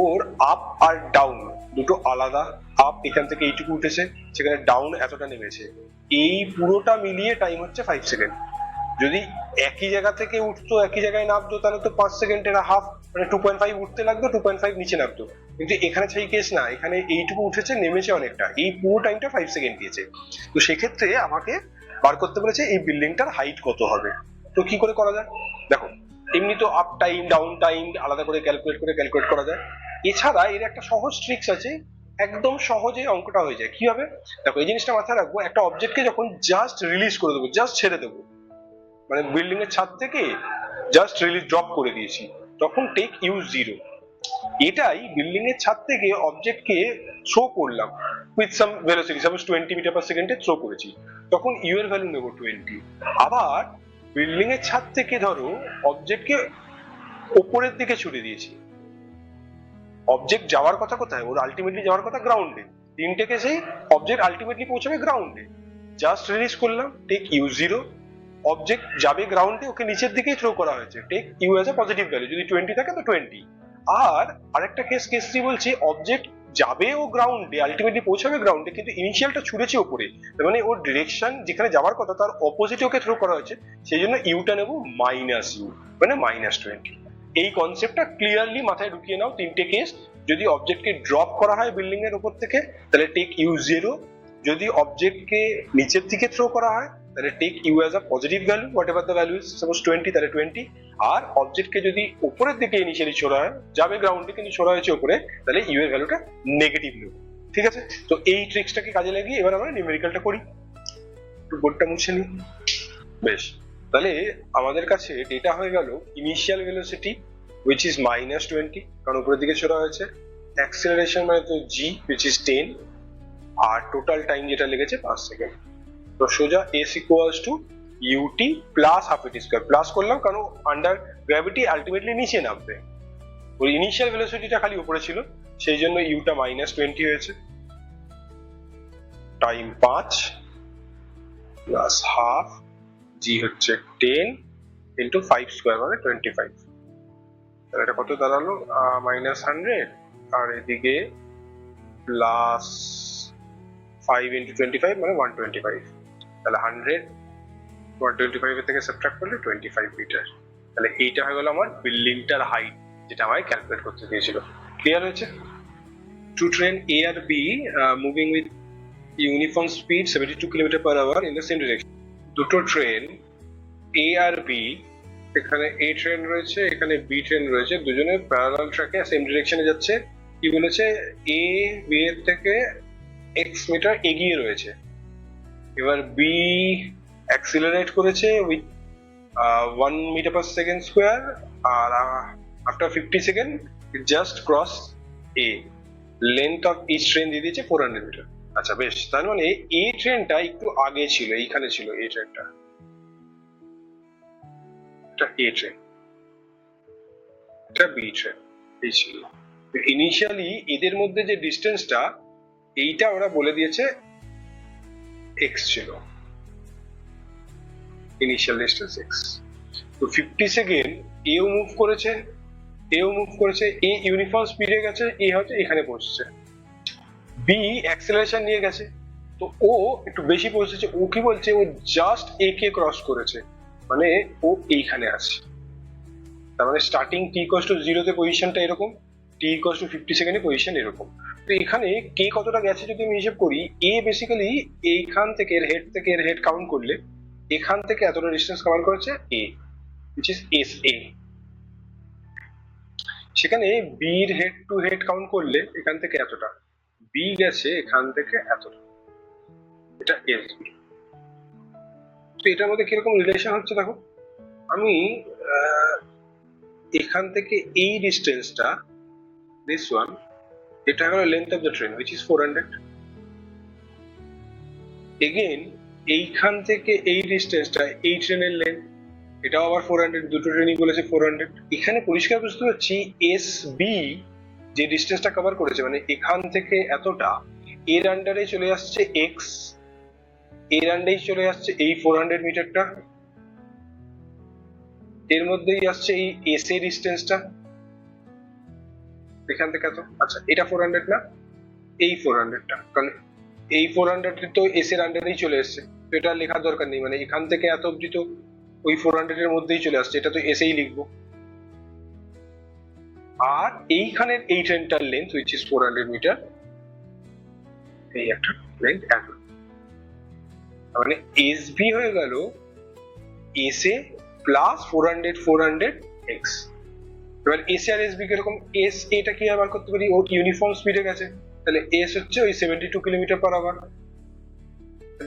ওর আপ আর ডাউন দুটো আলাদা, আপ এখান থেকে এইটুকু উঠেছে, সেখানে ডাউন এতটা নেমেছে, এই পুরোটা মিলিয়ে টাইম হচ্ছে 5 সেকেন্ড। যদি একই জায়গা থেকে উঠতো একই জায়গায় নামতো তাহলে তো 5 সেকেন্ডের হাফ, মানে 2.5 উঠতে লাগতো 2.5 নিচে নামতো, কিন্তু এখানে সেই কেস না, এখানে এইটুকু উঠেছে নেমেছে অনেকটা, এই পুরো টাইমটা 5 সেকেন্ড দিয়েছে। তো সেক্ষেত্রে আমাকে বার করতে বলেছে এই বিল্ডিংটার হাইট কত হবে। তো কি করে করা যায়, দেখো এমনি তো আপ টাইম ডাউন টাইম আলাদা করে ক্যালকুলেট করা যায়, এছাড়া এর একটা সহজ ট্রিক্স আছে, একদম সহজে অঙ্কটা হয়ে যায়। কি হবে দেখো, এই জিনিসটা মাথায় রাখবো, একটা অবজেক্টকে যখন জাস্ট রিলিজ করে দেবো, জাস্ট ছেড়ে দেবো, মানে বিল্ডিং এর ছাদ থেকে জাস্ট রিলিজ ড্রপ করে দিয়েছি, তখন টেক ইউ 0। এটাই বিল্ডিং এর ছাদ থেকে অবজেক্টকে থ্রো করলাম with some velocity, suppose 20 metre per সেকেন্ডে থ্রো করেছি, তখন ইউ এর ভ্যালু নেব 20। আবার বিল্ডিং এর ছাদ থেকে ধরো অবজেক্টকে উপরের দিকে ছুড়ে দিয়েছি, অবজেক্ট যাওয়ার কথা কোথায়, ওর আলটিমেটলি যাওয়ার কথা গ্রাউন্ডে, তিনটে কেসেই অবজেক্ট আলটিমেটলি পৌঁছাবে গ্রাউন্ডে, জাস্ট রিলিজ করলাম টেক ইউ 0, অবজেক্ট যাবে গ্রাউন্ডে, ওকে নিচের দিকেই থ্রো করা হয়েছে, take u as a positive value, যদি 20 থাকে তো 20। আর আরেকটা কেস 3 বলছি, অবজেক্ট যাবে ও গ্রাউন্ডে আলটিমেটলি পৌঁছাবে গ্রাউন্ডে, কিন্তু ইনিশিয়ালটা ছুড়েছে উপরে, তার মানে ওর ডিরেকশন যেখানে যাওয়ার কথা তার অপোজিটে ওকে থ্রো করা হয়েছে, সেই জন্য ইউটা নেব মাইনাস ইউ, মানে -20। এই কনসেপ্টটা ক্লিয়ারলি মাথায় ঢুকিয়ে নাও, তিনটে কেস। যদি অবজেক্টকে ড্রপ করা হয় বিল্ডিং এর উপর থেকে তাহলে টেক ইউ 0, যদি অবজেক্টকে নিচের দিকে থ্রো করা হয় তাহলে take u as a positive value, whatever the value is, suppose 20 তাহলে 20। আর অবজেক্টকে যদি উপরের দিকে ইনিশিয়ালি ছোড়া হয়, যাবে গ্রাউন্ডে কিন্তু ছোড়া হয়েছে উপরে, তাহলে ইউ এর ভ্যালুটা নেগেটিভ নেব। ঠিক আছে, তো এই ট্রিক্সটাকে কাজে লাগিয়ে এবার আমরা নিউমেরিক্যালটা করি, একটু বোর্ডটা মুছে নিই। বেশ, তাহলে আমাদের কাছে ডেটা হয়ে গেল ইনিশিয়াল ভেলোসিটি which is -20, কারণ উপরের দিকে ছোড়া হয়েছে, অ্যাক্সেলারেশন মানে তো g which is 10, আর টোটাল টাইম যেটা লেগেছে 5 সেকেন্ড। তো সোজা s equals to ut plus half at square, plus করলাম কারণ আন্ডার গ্র্যাভিটি আলটিমেটলি নিচে নামবে, ওই ইনিশিয়াল ভেলোসিটিটা খালি উপরে ছিল, সেই জন্য ইউটা -20 হয়েছে, টাইম 5 প্লাস হাফ, g হচ্ছে 10 ইন্টু 5 স্কোয়ার মানে 25, তাহলে এটা কত দাঁড়ালো -100, আর এদিকে প্লাস 5 ইন্টু 25 মানে 125, তাহলে 100 125 এর থেকে সাবট্রাক্ট করলে 25 মিটার। তাহলে এইটা হয়ে গেল আমার বিল্ডিংটার হাইট, যেটা আমায় ক্যালকুলেট করতে দিয়েছিল। ক্লিয়ার হয়েছে? টু ট্রেন A আর B moving with uniform speed 72 km/h in the same direction. দুটো ট্রেন A আর B, এখানে A ট্রেন রয়েছে এখানে B ট্রেন রয়েছে, দুজনে প্যারালাল ট্র্যাকে সেম ডিরেকশনে যাচ্ছে। কি বলেছে, A B এর থেকে x মিটার এগিয়ে রয়েছে, এবার B অ্যাক্সিলারেট করেছে with 1 metre per second square, আর after 50 সেকেন্ড it just cross a length of each train দিয়ে দিয়েছে 400 মিটার। আচ্ছা বেশ, তার মানে এই ট্রেনটা একটু আগে ছিল, এইখানে ছিল এই ট্রেনটা, এটা এ ট্রেন, এটা বি ট্রেন, এই ছিল। ইনিশিয়ালি এদের মধ্যে যে ডিস্টেন্সটা এইটা ওরা বলে দিয়েছে x ছিল, ইনিশিয়াল ডিস্টেন্স x। তো 50 সেকেন্ড এও মুভ করেছে, এ ইউনিফর্ম স্পিডে গেছে, এ হচ্ছে এখানে পৌঁছেছে, বি অ্যাক্সেলারেশন নিয়ে গেছে, তো ও একটু বেশি পৌঁছেছে। ও কি বলছে, ও জাস্ট এ কে ক্রস করেছে, মানে ও এইখানে আছে। তার মানে স্টার্টিং t = 0 তে পজিশনটা এরকম, t = 50 সেকেন্ডে পজিশন এরকম। তো এখানে কে কতটা গেছে যদি আমি হিসেব করি, এ বেসিক্যালি এইখান থেকে এর হেড কাউন্ট করলে এখান থেকে এতটা ডিস্টেন্স কভার করেছে এ, which is SA। সেখানে বি এর হেড টু হেড কাউন্ট করলে এখান থেকে এতটা, বি গেছে এখান থেকে এতটা, এটা SB। তো এটার মধ্যে কিরকম রিলেশন হচ্ছে দেখো, আমি এখান থেকে এই ডিস্টেন্সটা, this one, এটা হলো length of the train which is 400। Again এইখান থেকে এই ডিস্টেন্সটা এই ট্রেনের লেন্থ, এটাও আবার 400, দুটো ট্রেনই বলেছে 400। এখানে পরিষ্কার বুঝতে পারছি SB যে ডিস্টেন্সটা কভার করেছে, মানে এখান থেকে এতটা, এর আন্ডারে চলে আসছে x, এর আন্ডারেই চলে আসছে এই 400 মিটারটা, এর মধ্যেই আসছে এই SA ডিস্টেন্সটা এখান থেকে এত। আচ্ছা এটা 400 না, এই 400টা, কারণ এই 400 তো S এর আন্ডারেই চলে এসেছে, তো এটা লেখার দরকার নেই, মানে এখান থেকে এত অবধি তো ওই 400 এর মধ্যেই চলে আসছে, এটা তো S এই লিখবো। আর এইখানের এই ট্রেনটার লেন্থ which is 400 মিটার, এই একটা লেন্থ এত, মানে SB হয়ে গেল SA প্লাস 400 x। এবার SA আর SB কিরকম, এটা কি আবার করতে পারি, ও ইউনিফর্ম স্পিডে গেছে, তাহলে S হচ্ছে ওই 72 কিলোমিটার পার আওয়ার,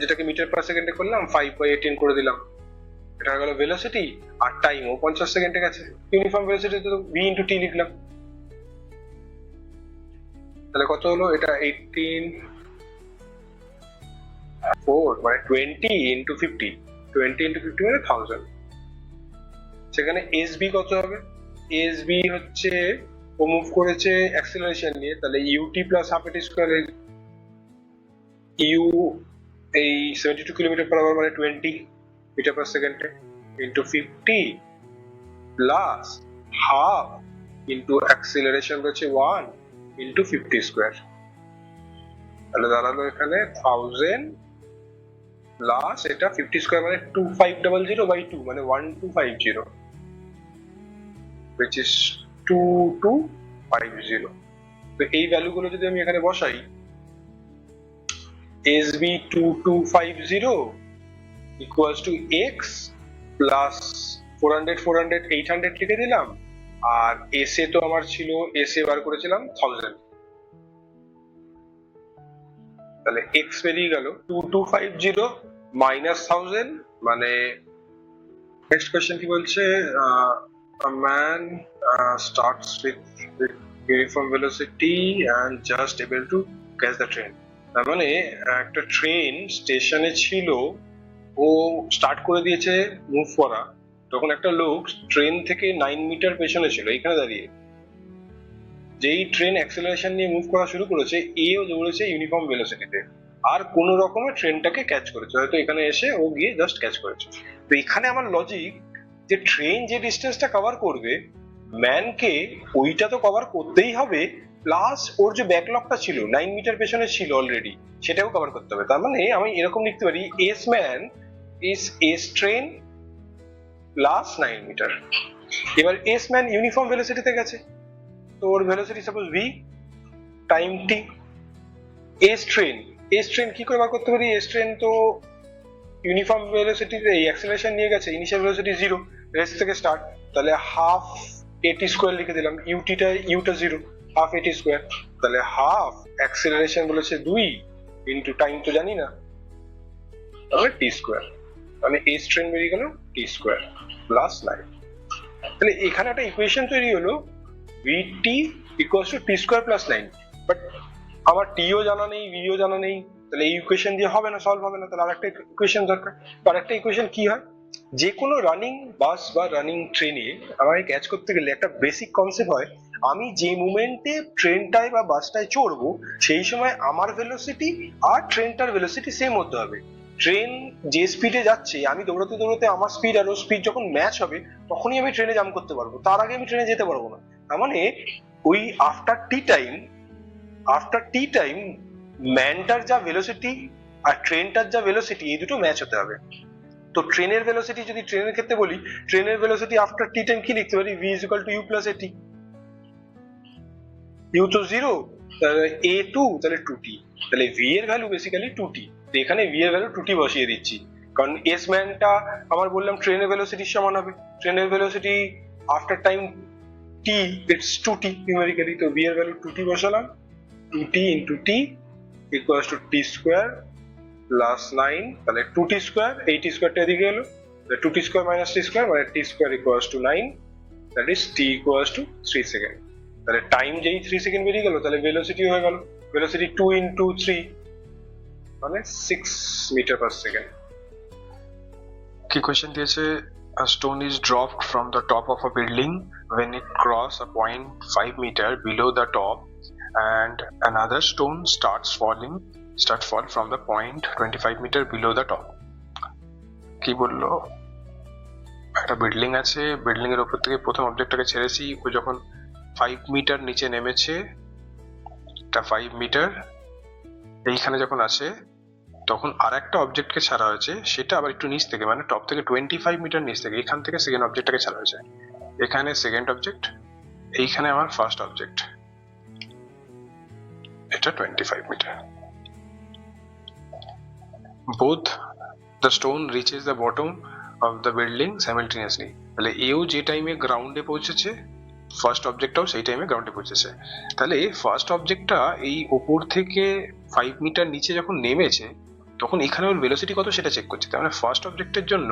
যেটাকে মিটার পার সেকেন্ডে করলাম 5/18 করে দিলাম, এটা হয়ে গেল ভেলোসিটি। আর টাইম ও 50 সেকেন্ডে গেছে, ইউনিফর্ম ভেলোসিটি তো v * t লিখলাম, তাহলে কত হলো, এটা 18/4 মানে 20 × 50, 20 × 50 মানে 1000। সেখানে SB কত হবে, SB হচ্ছে ও মুভ করেছে অ্যাক্সেলারেশন নিয়ে, তাহলে ut + ½ u এই 72 কিলোমিটার পার আওয়ার মানে 20 মিটার পার সেকেন্ডে into 50 plus half into acceleration হচ্ছে 1 ইনটু 50 স্কয়ার, তাহলে দাঁড়ালো এখানে 1000 প্লাস এটা 50 স্কয়ার মানে 2500/2 মানে 1250, which is 2250। তো এই ভ্যালুগুলো যদি আমি এখানে বসাই, SB 2250 equals to x plus 400 800 লিখে দিলাম, আর SA তো আমার ছিল, SA বার করেছিলাম 1000, তাহলে x বেরিয়ে গেল 2250 minus 1000, মানে নেক্সট কোশ্চেন কি বলছে, a man starts with uniform velocity and just able to catch the train। তার মানে একটা ট্রেন স্টেশনে ছিল, ও স্টার্ট করে দিয়েছে মুভ করা, তখন একটা লোক ট্রেন থেকে 9 মিটার পেছনে ছিল এখানে দাঁড়িয়ে, যেই ট্রেন অ্যাক্সেলারেশন নিয়ে মুভ করা শুরু করেছে, এও দৌড়েছে ইউনিফর্ম ভেলোসিটিতে, আর কোন রকমে ট্রেনটাকে ক্যাচ করেছে, হয়তো এখানে এসে ও গিয়ে জাস্ট ক্যাচ করেছে। তো এখানে আমার লজিক যে ট্রেন যে ডিস্টেন্সটা কভার করবে, ম্যানকে ওইটা তো কভার করতেই হবে, প্লাস ওর যে ব্যাকলগটা ছিল 9 মিটার পেছনে ছিল অলরেডি, সেটাও কভার করতে হবে। তার মানে আমি এরকম লিখতে পারি, S man is S train plus 9 metre. এবার এস ম্যান ইউনিফর্ম ভেলোসিটিতে গেছে, তো ওর velocity suppose v, time t। S train কি করে বার করতে পারি, এস ট্রেন তো ইউনিফর্ম ভেলোসিটিতে এই অ্যাক্সেলারেশন নিয়ে গেছে, ইনিশিয়াল ভেলোসিটি 0, রেস্ট থেকে স্টার্ট, তাহলে হাফ at স্কয়ার লিখে দিলাম, ইউটা 0, হাফ at স্কয়ার, তাহলে হাফ অ্যাক্সেলারেশন বলেছে 2 ইনটু টাইম তো জানি না, তাহলে t স্কয়ার, মানে এস ট্রেন বেরিয়ে গেল t স্কয়ার প্লাস 9। তাহলে এখানে একটা ইকুয়েশন তৈরি হলো vt equals to T square plus 9, but আমার টিও জানা নেই, ভিও জানা নেই, তাহলে এই ইকুয়েশন দিয়ে হবে না, সলভ হবে না। তাহলে আরেকটা ইকুয়েশন দরকার। তো আরেকটা ইকুয়েশন কি হয়, যে কোনো রানিং বাস বা রানিং ট্রেনে আমাকে ক্যাচ করতে গেলে একটা বেসিক কনসেপ্ট হয়, আমি যে মুমেন্টে ট্রেনটায় বা বাসটায় চড়বো সেই সময় আমার ভেলোসিটি আর ট্রেনটার ভেলোসিটি সেম হতে হবে। ট্রেন যে স্পিডে যাচ্ছে, আমি দৌড়াতে দৌড়াতে আমার স্পিড আর ওর স্পিড যখন ম্যাচ হবে তখনই আমি ট্রেনে জাম্প করতে পারবো, তার আগে আমি ট্রেনে যেতে পারবো না। তার মানে ওই আফটার টি টাইম ম্যানটার যা ভেলোসিটি আর ট্রেনটার যা ভেলোসিটি এই দুটো ম্যাচ হতে হবে। তো ট্রেনের ভেলোসিটি যদি ট্রেনের ক্ষেত্রে বলি, ট্রেনের ভেলোসিটি আফটার টি টাইম কি লিখতে পারি, v is equal to u plus a t. U তো 0, তাহলে এ 2, তাহলে 2t, তাহলে v এর ভ্যালু বেসিক্যালি 2t। তো এখানে v এর ভ্যালু 2t বসিয়ে দিচ্ছি, কারণ এস ম্যানটা আমার বললাম ট্রেনের ভেলোসিটির সমান হবে। ট্রেনের velocity after time t it's 2t numerically, তো v এর ভ্যালু 2t বসালাম। 2t into t equals two t square plus 9, তাহলে 2t স্কোয়ার, এই t স্কোয়ারটা এদিকে এলো, 2t square minus t square মানে t square equals two 9, that is t equals two 3 second. তাহলে টাইম যেই 3 সেকেন্ড বেরিয়ে গেল, তাহলে ভেলোসিটি হয়ে গেল, ভেলোসিটি 2 ইন্টু 3 মানে 6 মিটার পার সেকেন্ড। কি কোয়েশ্চেন দিয়েছে, a stone is dropped from the top of a building when it cross a point 5 meter below the top and another stone start fall from the point 25 meter below the top. কি বললো, একটা building আছে, building এর উপর থেকে প্রথম অবজেক্টটাকে ছেড়েছি, ও যখন 5 মিটার নিচে নেমেছে, এটা 5 মিটার এইখানে যখন আছে, তখন আর একটা অবজেক্টকে ছাড়া হয়েছে, সেটা আবার একটু নিচ থেকে, মানে টপ থেকে 25 মিটার নিচ থেকে, এখান থেকে সেকেন্ড অবজেক্টটাকে ছাড়া হয়েছে। এখানে সেকেন্ড অবজেক্ট, এইখানে আমার ফার্স্ট অবজেক্ট, এটা 25 metre. both the stone reaches the bottom of the building simultaneously, তাহলে এও যে টাইমে গ্রাউন্ডে পৌঁছেছে, ফার্স্ট অবজেক্টটাও সেই টাইমে গ্রাউন্ডে পৌঁছেছে। তাহলে ফার্স্ট অবজেক্টটা এই ওপর থেকে 5 মিটার নিচে যখন নেমেছে, তখন এখানে ওর ভেলোসিটি কত সেটা চেক করছি। তার মানে ফার্স্ট অবজেক্টের জন্য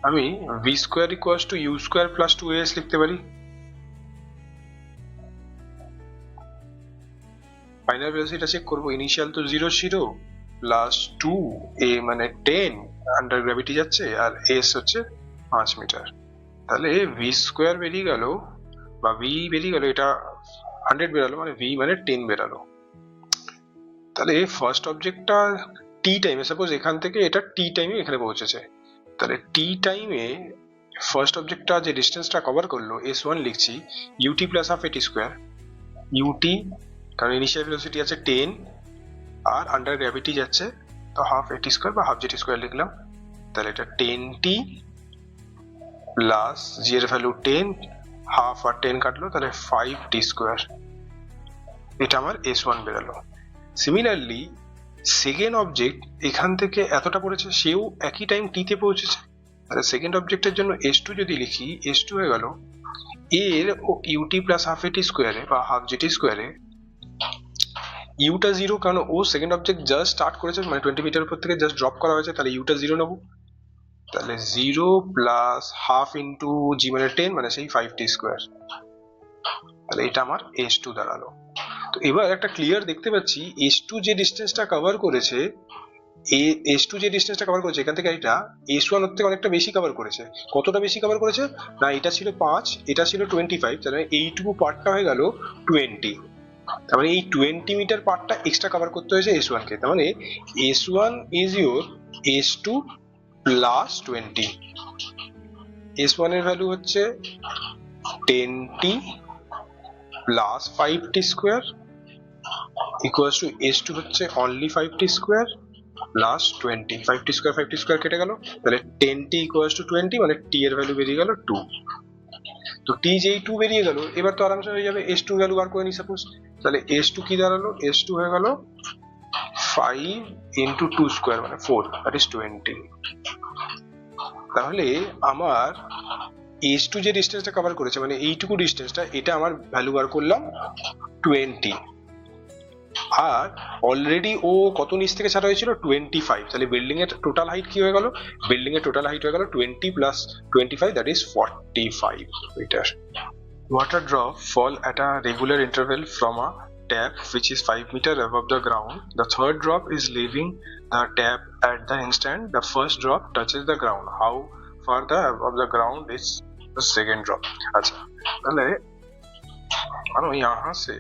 আমি v square equals to u square plus 2as লিখতে পারি। ফাইনাল ভেলোসিটিটা চেক করবো, ইনিশিয়াল তো 0 ছিল, প্লাস 2a মানে 10 আন্ডার গ্র্যাভিটি যাচ্ছে, আর s হচ্ছে 5 মিটার। তাহলে v স্কোয়ার বেরিয়ে গেল বা v বেরিয়ে গেল, এটা 100 বেরালো, মানে v মানে 10 বেরালো। তাহলে ফার্স্ট অবজেক্টটা টি টাইমে, সাপোজ এখান থেকে এটা টি টাইমে এখানে পৌঁছেছে, তাহলে টি টাইমে ফার্স্ট অবজেক্টটা যে ডিস্টেন্সটা কভার করলো s1 লিখছি ut প্লাস হাফ এটি স্কোয়ার, ut কারণ ইনিশিয়াল ভেলোসিটি আছে 10 আর আন্ডার গ্র্যাভিটি যাচ্ছে, তো হাফ এটি স্কোয়ার বা হাফ জেটি স্কোয়ার লিখলাম। তাহলে এটা 10t প্লাস জি এর ভ্যালু 10, হাফ আর 10 কাটলো, তাহলে 5t স্কোয়ার, এটা আমার s1 বেরালো। সিমিলারলি সেকেন্ড অবজেক্ট এখান থেকে এতটা পড়েছে, সেও একই টাইম টিতে পৌঁছেছে, তাহলে সেকেন্ড অবজেক্টের জন্য s2 যদি লিখি, s2 হয়ে গেল এর ut প্লাস হাফ এটি স্কোয়ারে বা হাফ জেটি স্কোয়ারে, ইউটা 0 কারণ ও সেকেন্ড অবজেক্ট জাস্ট স্টার্ট করেছে, মানে 20 মিটার উপর থেকে জাস্ট ড্রপ করা হয়েছে, তাহলে ইউটা 0 নেবো। তাহলে 0 প্লাস হাফ ইন্টু জি মানে 10 মানে সেই 5t স্কোয়ার, তাহলে এটা আমার s2 দাঁড়ালো। তো এবার একটা ক্লিয়ার দেখতে পাচ্ছি s2 যে ডিস্টেন্সটা কভার করেছে, s2 যে ডিস্টেন্সটা কভার করেছে এখান থেকে, এটা s1 ওর থেকে অনেকটা বেশি কভার করেছে। কতটা বেশি কভার করেছে না, এটা ছিল 5, এটা ছিল 25, তাহলে এইটুকু পার্টটা হয়ে গেল 20, তার মানে এই 20 মিটার পার্টটা এক্সট্রা কভার করতে হয়েছে s1 কে। তার মানে s1 is your s2 plus 20, s1 এর ভ্যালু হচ্ছে 10t plus 5t square equals two s2 হচ্ছে only 5t square plus 20, 5t square 5t square কেটে গেল, তাহলে 10t ইকুয়ালস টু 20 মানে t এর ভ্যালু বেরিয়ে গেল 2। তো t যেই 2 বেরিয়ে গেল, এবার তো আরামসে হয়ে যাবে s2 ভ্যালু বার করে নি সাপোজ, তাহলে s2 কি দাঁড়ালো, s2 হয়ে গেল 5 ইন্টু 2 স্কোয়ার মানে 4, দ্যাট ইজ 20। তাহলে আমার s2 যে ডিস্টেন্সটা কভার করেছে, মানে এইটুকু ডিস্টেন্সটা, এটা আমার ভ্যালু বার করলাম 20। আর অলরেডি ও কত নিচ থেকে ছাড়া হয়েছিল 25, তাহলে বিল্ডিং এর টোটাল হাইট কি হয়ে গেল, বিল্ডিং এর টোটাল হাইট হয়ে গেল 20 plus 25, that is 45 metre. Water drop fall at a regular interval from a tap which is 5 meter above the ground. The third drop is leaving the tap at the instant the first drop touches the ground. How far the above the ground is the second drop? আচ্ছা, তাহলে আমি यहाँ से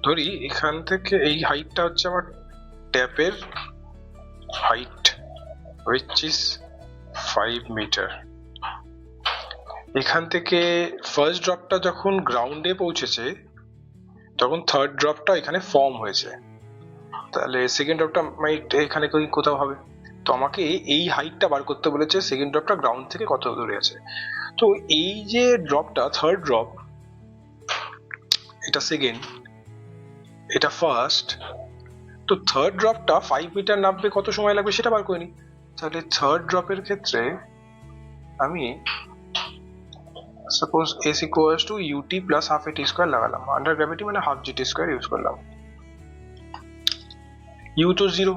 ধরি এখান থেকে এই হাইটটা হচ্ছে আমার ট্যাপের হাইট which is 5 মিটার। এখান থেকে ফার্স্ট ড্রপটা যখন গ্রাউন্ডে পৌঁছেছে তখন থার্ড ড্রপটা এখানে ফর্ম হয়েছে, তাহলে সেকেন্ড ড্রপটা এখানে কোথাও হবে। তো আমাকে এই হাইটটা বার করতে বলেছে, সেকেন্ড ড্রপটা গ্রাউন্ড থেকে কত দূরে আছে। তো এই যে ড্রপটা থার্ড ড্রপ, এটা সেকেন্ড, এটা ফার্স্ট, তো থার্ড ড্রপটা 5 মিটার নামবে কত সময় লাগবে সেটা বার করে নি। তাহলে থার্ড ড্রপের ক্ষেত্রে আমি suppose s equals to ut plus half at square লাগালাম, আন্ডার গ্র্যাভিটি মানে হাফ gt স্কয়ার ইউজ করলাম। u তো 0,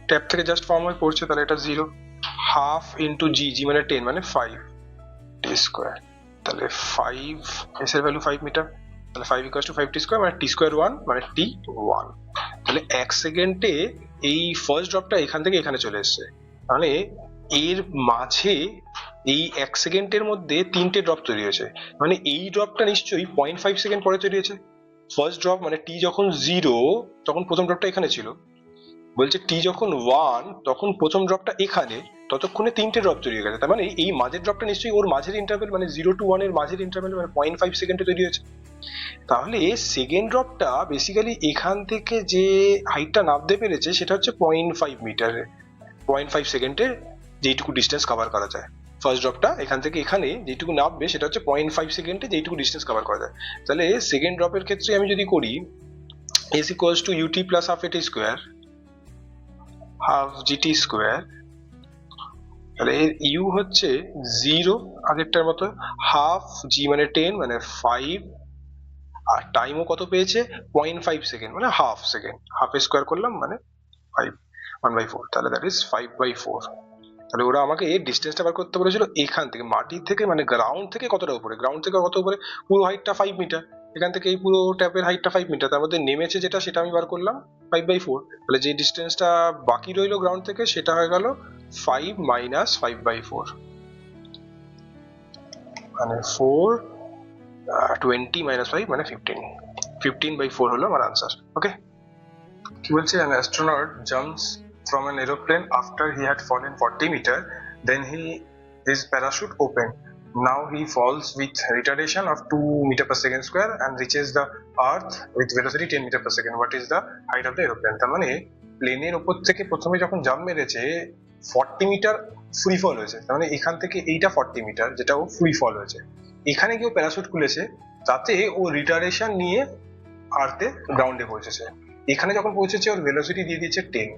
ট্যাপ থেকে জাস্ট ফর্ম হয়ে পড়ছে, তাহলে এটা 0, হাফ ইন্টু g, g মানে 10 মানে 5 t স্কয়ার, তাহলে 5 s এর ভ্যালু 5 মিটার, তাহলে 5 equals to 5 t স্কয়ার মানে t স্কয়ার 1 মানে t 1। তাহলে 1 সেকেন্ডে এই ফার্স্ট ড্রপটা এখান থেকে এখানে চলে এসেছে, মানে এর মাঝে এই 1 সেকেন্ডের মধ্যে 3টে ড্রপ তৈরি হয়েছে, মানে এই ড্রপটা নিশ্চয়ই 0.5 সেকেন্ড পরে তৈরি হয়েছে। ফার্স্ট ড্রপ মানে t যখন 0 তখন প্রথম ড্রপটা এখানে ছিল, বলছে t যখন 1 তখন প্রথম ড্রপটা এখানে, ততক্ষণে 3টে ড্রপ তৈরি হয়ে গেছে। তার মানে এই মাঝের ড্রপটা নিশ্চয়ই ওর মাঝের ইন্টারভ্যাল মানে 0 to 1 এর মাঝের ইন্টারভ্যাল মানে 0.5 সেকেন্ডে তৈরি হয়েছে। তাহলে সেকেন্ড ড্রপটা বেসিক্যালি এখান থেকে যে হাইটটা নামতে পেরেছে সেটা হচ্ছে 0.5 মিটারে, 0.5 সেকেন্ডে যেইটুকু ডিস্টেন্স কভার করা যায়। ফার্স্ট ড্রপটা এখান থেকে এখানে যেটুকু নামবে সেটা হচ্ছে 0.5 সেকেন্ডে যেইটুকু ডিস্টেন্স কভার করা যায়। তাহলে সেকেন্ড ড্রপের ক্ষেত্রে আমি যদি করি s equals to ut plus half at square half gt square, তাহলে এর u হচ্ছে 0 আগেরটার মতো, হাফ g মানে 10 মানে 5, আর টাইমও কত পেয়েছে 0.5 সেকেন্ড মানে হাফ সেকেন্ড, হাফ স্কয়ার করলাম মানে 5, 1/4, তাহলে দ্যাট ইজ 5/4। তাহলে ওরা আমাকে এই ডিস্টেন্সটা বার করতে বলেছিল এখান থেকে মাটি থেকে মানে গ্রাউন্ড থেকে কতটা উপরে, গ্রাউন্ড থেকে কত উপরে, পুরো হাইটটা 5 মিটার, এখান থেকে এই পুরো ট্যাপের হাইটটা 5 মিটার, তার মধ্যে নেমেছে যেটা সেটা আমি বার করলাম 5/4, তাহলে যে ডিস্টেন্সটা বাকি রইলো গ্রাউন্ড থেকে সেটা হয়ে গেল 5 মাইনাস 5/4 মানে 4, 20 মাইনাস 5 মানে 15/4 হলো আমার আনসার। ওকে, কি বলছে, an astronaut jumps from an aeroplane after he had fallen 40 meter, then his parachute opened. Now he falls with retardation of 2 meter per second square and reaches the earth with velocity 10 meter per second. What is the height of the aeroplane? তার মানে প্লেনের উপর থেকে প্রথমে যখন jump মেরেছে 40 metre free ফল হয়েছে, তার মানে এখান থেকে এইটা 40 মিটার যেটা ও ফ্রি ফল হয়েছে, এখানে গিয়ে প্যারাশুট খুলেছে, তাতে ও রিটার্ডেশন নিয়ে আর্থে গ্রাউন্ডে পৌঁছেছে। এখানে যখন পৌঁছেছে ওর ভেলোসিটি দিয়ে দিয়েছে 10,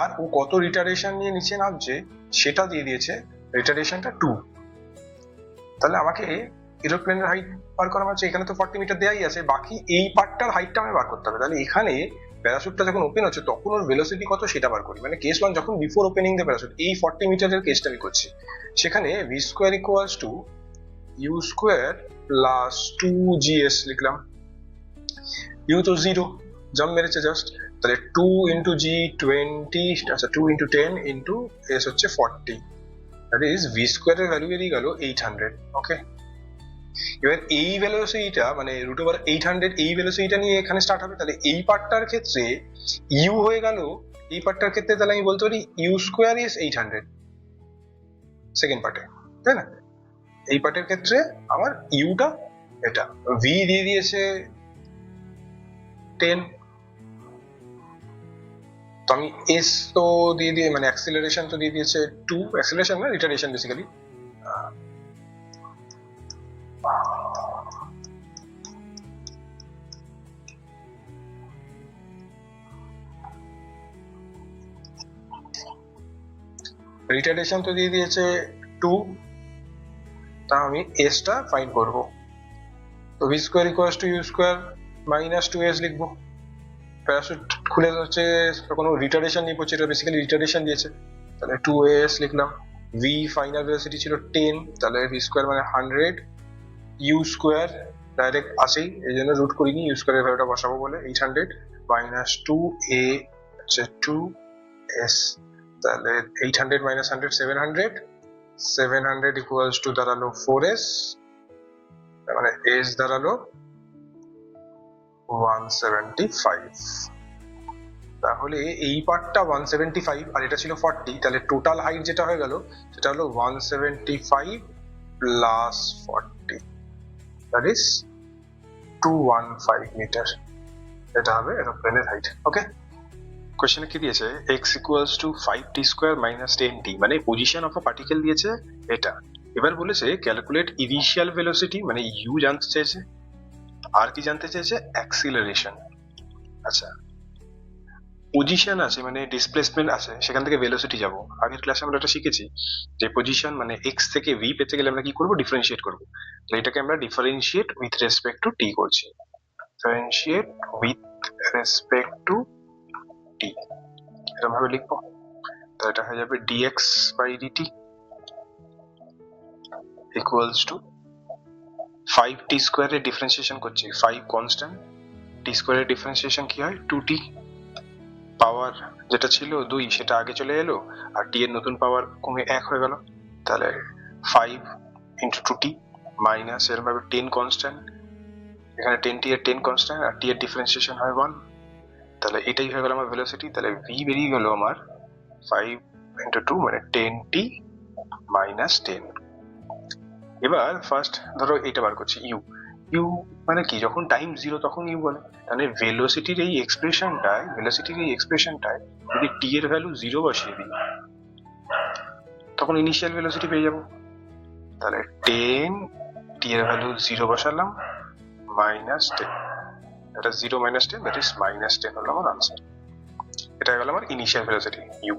আর ও কত রিটার্ডেশন নিয়ে নিচে নামছে সেটা দিয়ে দিয়েছে রিটার্ডেশনটা 2। তাহলে আমাকে এরোপ্লেনের হাইট বার করা হচ্ছে, এখানে তো 40 মিটার দেয়াই আছে, বাকি এই পার্টটার হাইটটা আমি বার করতে হবে। তাহলে এখানে প্যারাশুটটা যখন ওপেন হচ্ছে তখন ওর ভেলোসিটি কত সেটা বার করি, মানে কেস 1 যখন বিফোর ওপেনিং দ্য প্যারাশুট, এই 40 মিটারের কেসটা আমি করছি, সেখানে v square equals to u square plus 2gs লিখলাম, u তো 0 জাম্প মেরেছে জাস্ট, তাহলে 2 ইন্টু g 20, আচ্ছা 2 ইন্টু 10 ইন্টু s হচ্ছে 40, দ্যাট ইজ v স্কয়ারের ভ্যালু বেরিয়ে গেল 800। ওকে, এবার এই ভেলোসিটিটা মানে রুট ওভার 800 এই ভেলোসিটিটা নিয়ে এখানে স্টার্ট হবে, তাহলে এই পার্টটার ক্ষেত্রে u হয়ে গেল, এই পার্টটার ক্ষেত্রে তাহলে আমি বলতে পারি u স্কয়ার ইজ 800 সেকেন্ড পার্টে, তাই না? এই পার্টের ক্ষেত্রে আমার ইউটা এটা, v দিয়ে দিয়েছে 10, তো আমি s তো দিয়ে মানে অ্যাক্সিলারেশন তো দিয়ে দিয়েছে 2, অ্যাক্সিলারেশন না রিটার্ডেশন বেসিক্যালি, রিটার্ডেশন তো দিয়ে দিয়েছে 2, তা আমি s টা ফাইন্ড করব। তো v square equals to u square -2s লিখবো। প্যারাশুট খুলে হচ্ছে কোনো রিটার্ডেশন নিয়ে পড়ছে, এটা বেসিক্যালি রিটার্ডেশন দিয়েছে, তাহলে 2as লিখলাম। v ফাইনাল ভেলোসিটি ছিল 10, তাহলে v স্কোয়ার মানে 100, u স্কোয়ার ডাইরেক্ট আসেই, এই জন্য রুট করিনি, ইউ স্কোয়ারের ভ্যালুটা বসাবো বলে 800 -2a হচ্ছে 2s, তাহলে 800 - 100 700, 700 ইকুয়ালস টু দাঁড়ালো 4s, তার মানে s দাঁড়ালো 175। তাহলে এই পার্টটা 175 আর এটা ছিল 40, তাহলে টোটাল হাইট যেটা হয়ে গেল সেটা হলো 175 প্লাস 40, দ্যাট ইজ 215 মিটার। এটা হবে এরোপ্লেনের হাইট। ওকে, কোশ্চেনে কি দিয়েছে, x equals to 5t square minus 10t, মানে পজিশন অফ আ পার্টিকেল দিয়েছে এটা। এবার বলেছে ক্যালকুলেট ইনিশিয়াল ভেলোসিটি, মানে u জানতে চেয়েছে, আর কি জানতে চেয়েছে, অ্যাক্সিলারেশন। আচ্ছা, পজিশন আছে মানে ডিসপ্লেসমেন্ট আছে, সেখান থেকে ভেলোসিটি যাব। আগের ক্লাসে আমরা এটা শিখেছি যে পজিশন মানে x থেকে v পেতে গেলে আমরা কি করব, ডিফারেন্সিয়েট করব। তাহলে এটাকে আমরা differentiate with respect to t করছি, differentiate with respect to t, এরকম ভাবে লিখবো। তাহলে এটা হয়ে যাবে dx by dt equals to 5t স্কোয়ারের ডিফারেন্সিয়েশন করছি, 5 কনস্ট্যান্ট, t স্কোয়ারের ডিফারেন্সিয়েশন কি হয় 2t, পাওয়ার যেটা ছিল 2 সেটা আগে চলে এলো, আর t এর নতুন পাওয়ার কমে 1 হয়ে গেল, তাহলে 5 ইন্টু 2t মাইনাস এর ভাবে 10 কনস্ট্যান্ট, এখানে 10t এর 10 কনস্ট্যান্ট আর t এর ডিফারেন্সিয়েশন হয় 1, তাহলে এটাই হয়ে গেল আমার ভেলোসিটি। তাহলে v বেরিয়ে গেল আমার 5 ইন্টু 2 মানে 10t মাইনাস 10। এবার ফার্স্ট ধরো এইটা বার করছি, ইউ মানে কি, যখন টাইম 0 তখন ইউ বলে, তাহলে ভেলোসিটির এই এক্সপ্রেশনটায় যদি টি এর ভ্যালু 0 বসিয়ে দিই তখন ইনিশিয়াল ভেলোসিটি পেয়ে যাব। তাহলে 10 টি এর ভ্যালু 0 বসালাম মাইনাস 10, এটা 0 মাইনাস 10 দ্যাট ইজ মাইনাস 10 হলো আমার আনসার। এটা গেল আমার ইনিশিয়াল ভেলোসিটি ইউ।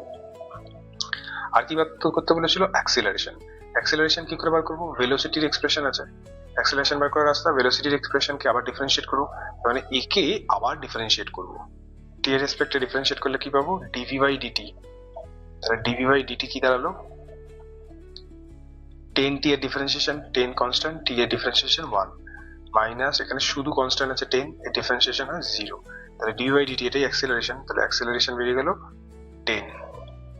আর কি বার করতে বলেছিল, অ্যাক্সিলারেশন। অ্যাক্সিলারেশন কি করে বার করবো, ভেলোসিটির এক্সপ্রেশন আছে, অ্যাক্সিলারেশন বার করার রাস্তা ভেলোসিটির এক্সপ্রেশনকে আবার ডিফারেন্সিয়েট করবো, মানে একে আবার ডিফারেন্সিয়েট করবো, টি এর রেসপেক্টে ডিফারেন্সিয়েট করলে কি পাবো, ডিভি বাই ডিটি। তাহলে ডিভি বাই ডিটি কি দাঁড়ালো, 10t এর ডিফারেন্সিয়েশন 10 কনস্ট্যান্ট, t এর ডিফারেন্সিয়েশন 1 মাইনাস এখানে শুধু কনস্ট্যান্ট আছে 10, এর ডিফারেন্সিয়েশন হয় 0, তাহলে ডিভি বাই ডিটি এটাই অ্যাক্সিলারেশন, তাহলে অ্যাক্সিলারেশন বেরিয়ে গেল 10,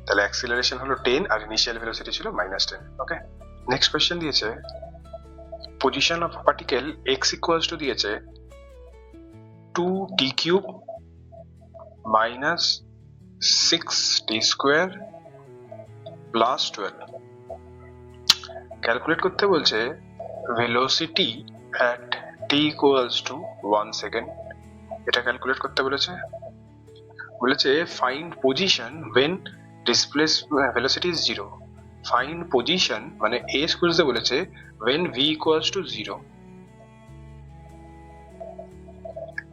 তাহলে অ্যাক্সিলারেশন হলো 10 আর ইনিশিয়াল ভেলোসিটি ছিল -10। ওকে, নেক্সট কোশ্চেন দিয়েছে position of particle x equals to দিয়েছে 2t cube minus 6t square plus 12। Calculate করতে বলছে velocity at t equals two 1 second, এটা ক্যালকুলেট করতে বলেছে find position when velocity is 0, find position মানে s খুঁজতে বলেছে when v equals to 0।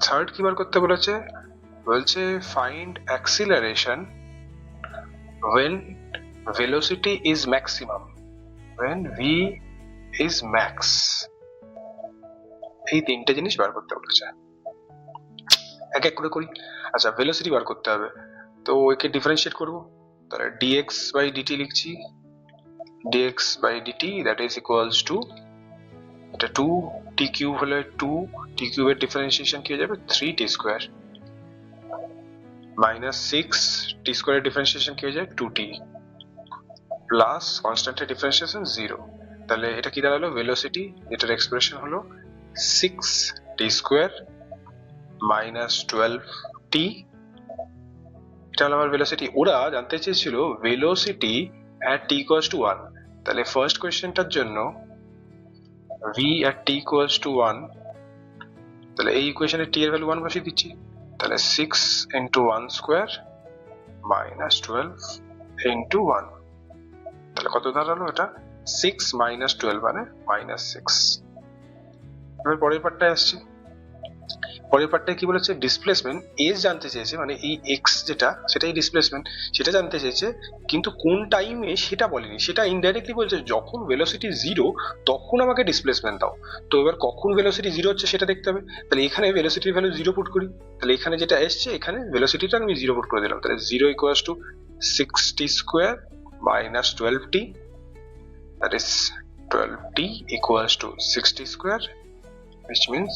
Third কি বার করতে বলছে find acceleration when velocity is maximum, when v is max। এই তিনটে জিনিস বার করতে বলেছে, এক এক করে করি। আচ্ছা, ভেলোসিটি বার করতে হবে, তো একে ডিফারেন্সিয়েট করব, তাহলে dx বাই dt লিখছি, dx by dt that is equals to, এটা 2t কিউব হলে 2t কিউবের ডিফারেন্সিয়েশন কি হয়ে যাবে 3t স্কোয়ার মাইনাস 6t স্কোয়ারের ডিফারেন্সিয়েশন কি হয়ে যায় 2t প্লাস কনস্ট্যান্টের ডিফারেন্সিয়েশন 0, তাহলে এটা কি দাঁড়ালো ভেলোসিটি, এটার এক্সপ্রেশন হলো 6t স্কোয়ার মাইনাস 12t, এটা হলো আমার ভেলোসিটি। ওরা জানতে চেয়েছিল velocity at t equals to 1, তাহলে ফার্স্ট কোয়েশ্চেনটার জন্য v at t equals to 1, তাহলে এই ইকুয়েশনে t এর ভ্যালু 1 বসিয়ে দিচ্ছি, তাহলে 6 into 1 স্কোয়ার মাইনাস 12 into 1, তাহলে কত দাঁড়ালো, এটা 6 minus 12 মানে -6। এবার পরের পার্টটায় আসছি, পরের পার্টটা কি বলেছে, ডিসপ্লেসমেন্ট এস জানতে চেয়েছে, মানে এই এক্স যেটা সেটাই ডিসপ্লেসমেন্ট, সেটা জানতে চেয়েছে, কিন্তু কোন টাইমে সেটা বলেনি, সেটা ইনডাইরেক্টলি বলছে যখন ভেলোসিটি জিরো তখন আমাকে ডিসপ্লেসমেন্ট দাও। তো এবার কখন ভেলোসিটি জিরো হচ্ছে সেটা দেখতে হবে, তাহলে এখানে ভেলোসিটির ভ্যালু জিরো পুট করি, তাহলে এখানে যেটা এসছে এখানে ভেলোসিটিটা আমি জিরো পুট করে দিলাম, তাহলে zero equals two 60 square minus 12t, that is 12t equals to 60 square, which means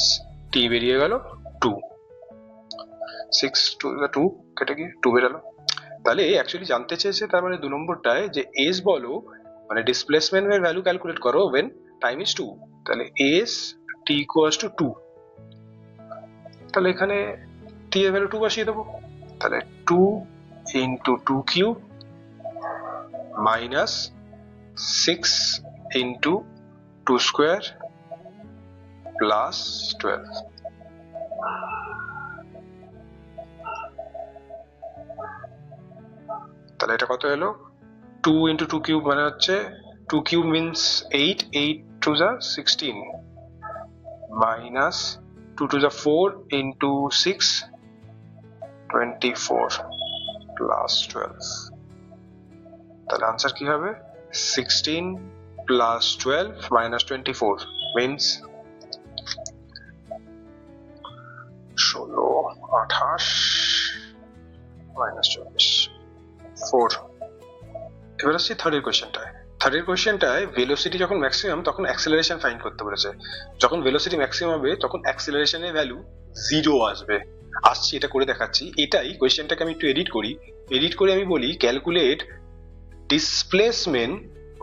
t বেরিয়ে গেল 2, 6 to the 2 কেটে গিয়ে 2 বেরালো। তাহলে অ্যাকচুয়ালি জানতে চেয়েছে তার মানে 2 নম্বরটায় যে s বলো, মানে ডিসপ্লেসমেন্ট এর ভ্যালু ক্যালকুলেট করো when time is 2, তাহলে s t equals to 2, তাহলে এখানে t এর ভ্যালু 2 বসিয়ে দেবো, তাহলে 2 into 2 cube minus 6 into 2 square plus 12, তাহলে এটা কত এলো, 2 into 2 cube মানে হচ্ছে 2 cube means 8, 8 to the 16 minus 2 to the 4 into 6 24 plus 12, তাহলে আনসার কি হবে 16 plus 12 minus 24 means 16, 28 minus 24, 4। এবার আসছি থার্ডের কোয়েশ্চেনটায়। থার্ডের কোয়েশ্চেনটায় ভেলোসিটি যখন ম্যাক্সিমাম তখন অ্যাক্সেলারেশন ফাইন্ড করতে বলেছে, যখন ভেলোসিটি ম্যাক্সিমাম হবে তখন অ্যাক্সেলারেশনের ভ্যালু জিরো আসবে। আসছি, এটা করে দেখাচ্ছি। এটাই কোয়েশ্চেনটাকে আমি একটু এডিট করি, এডিট করে আমি বলি calculate displacement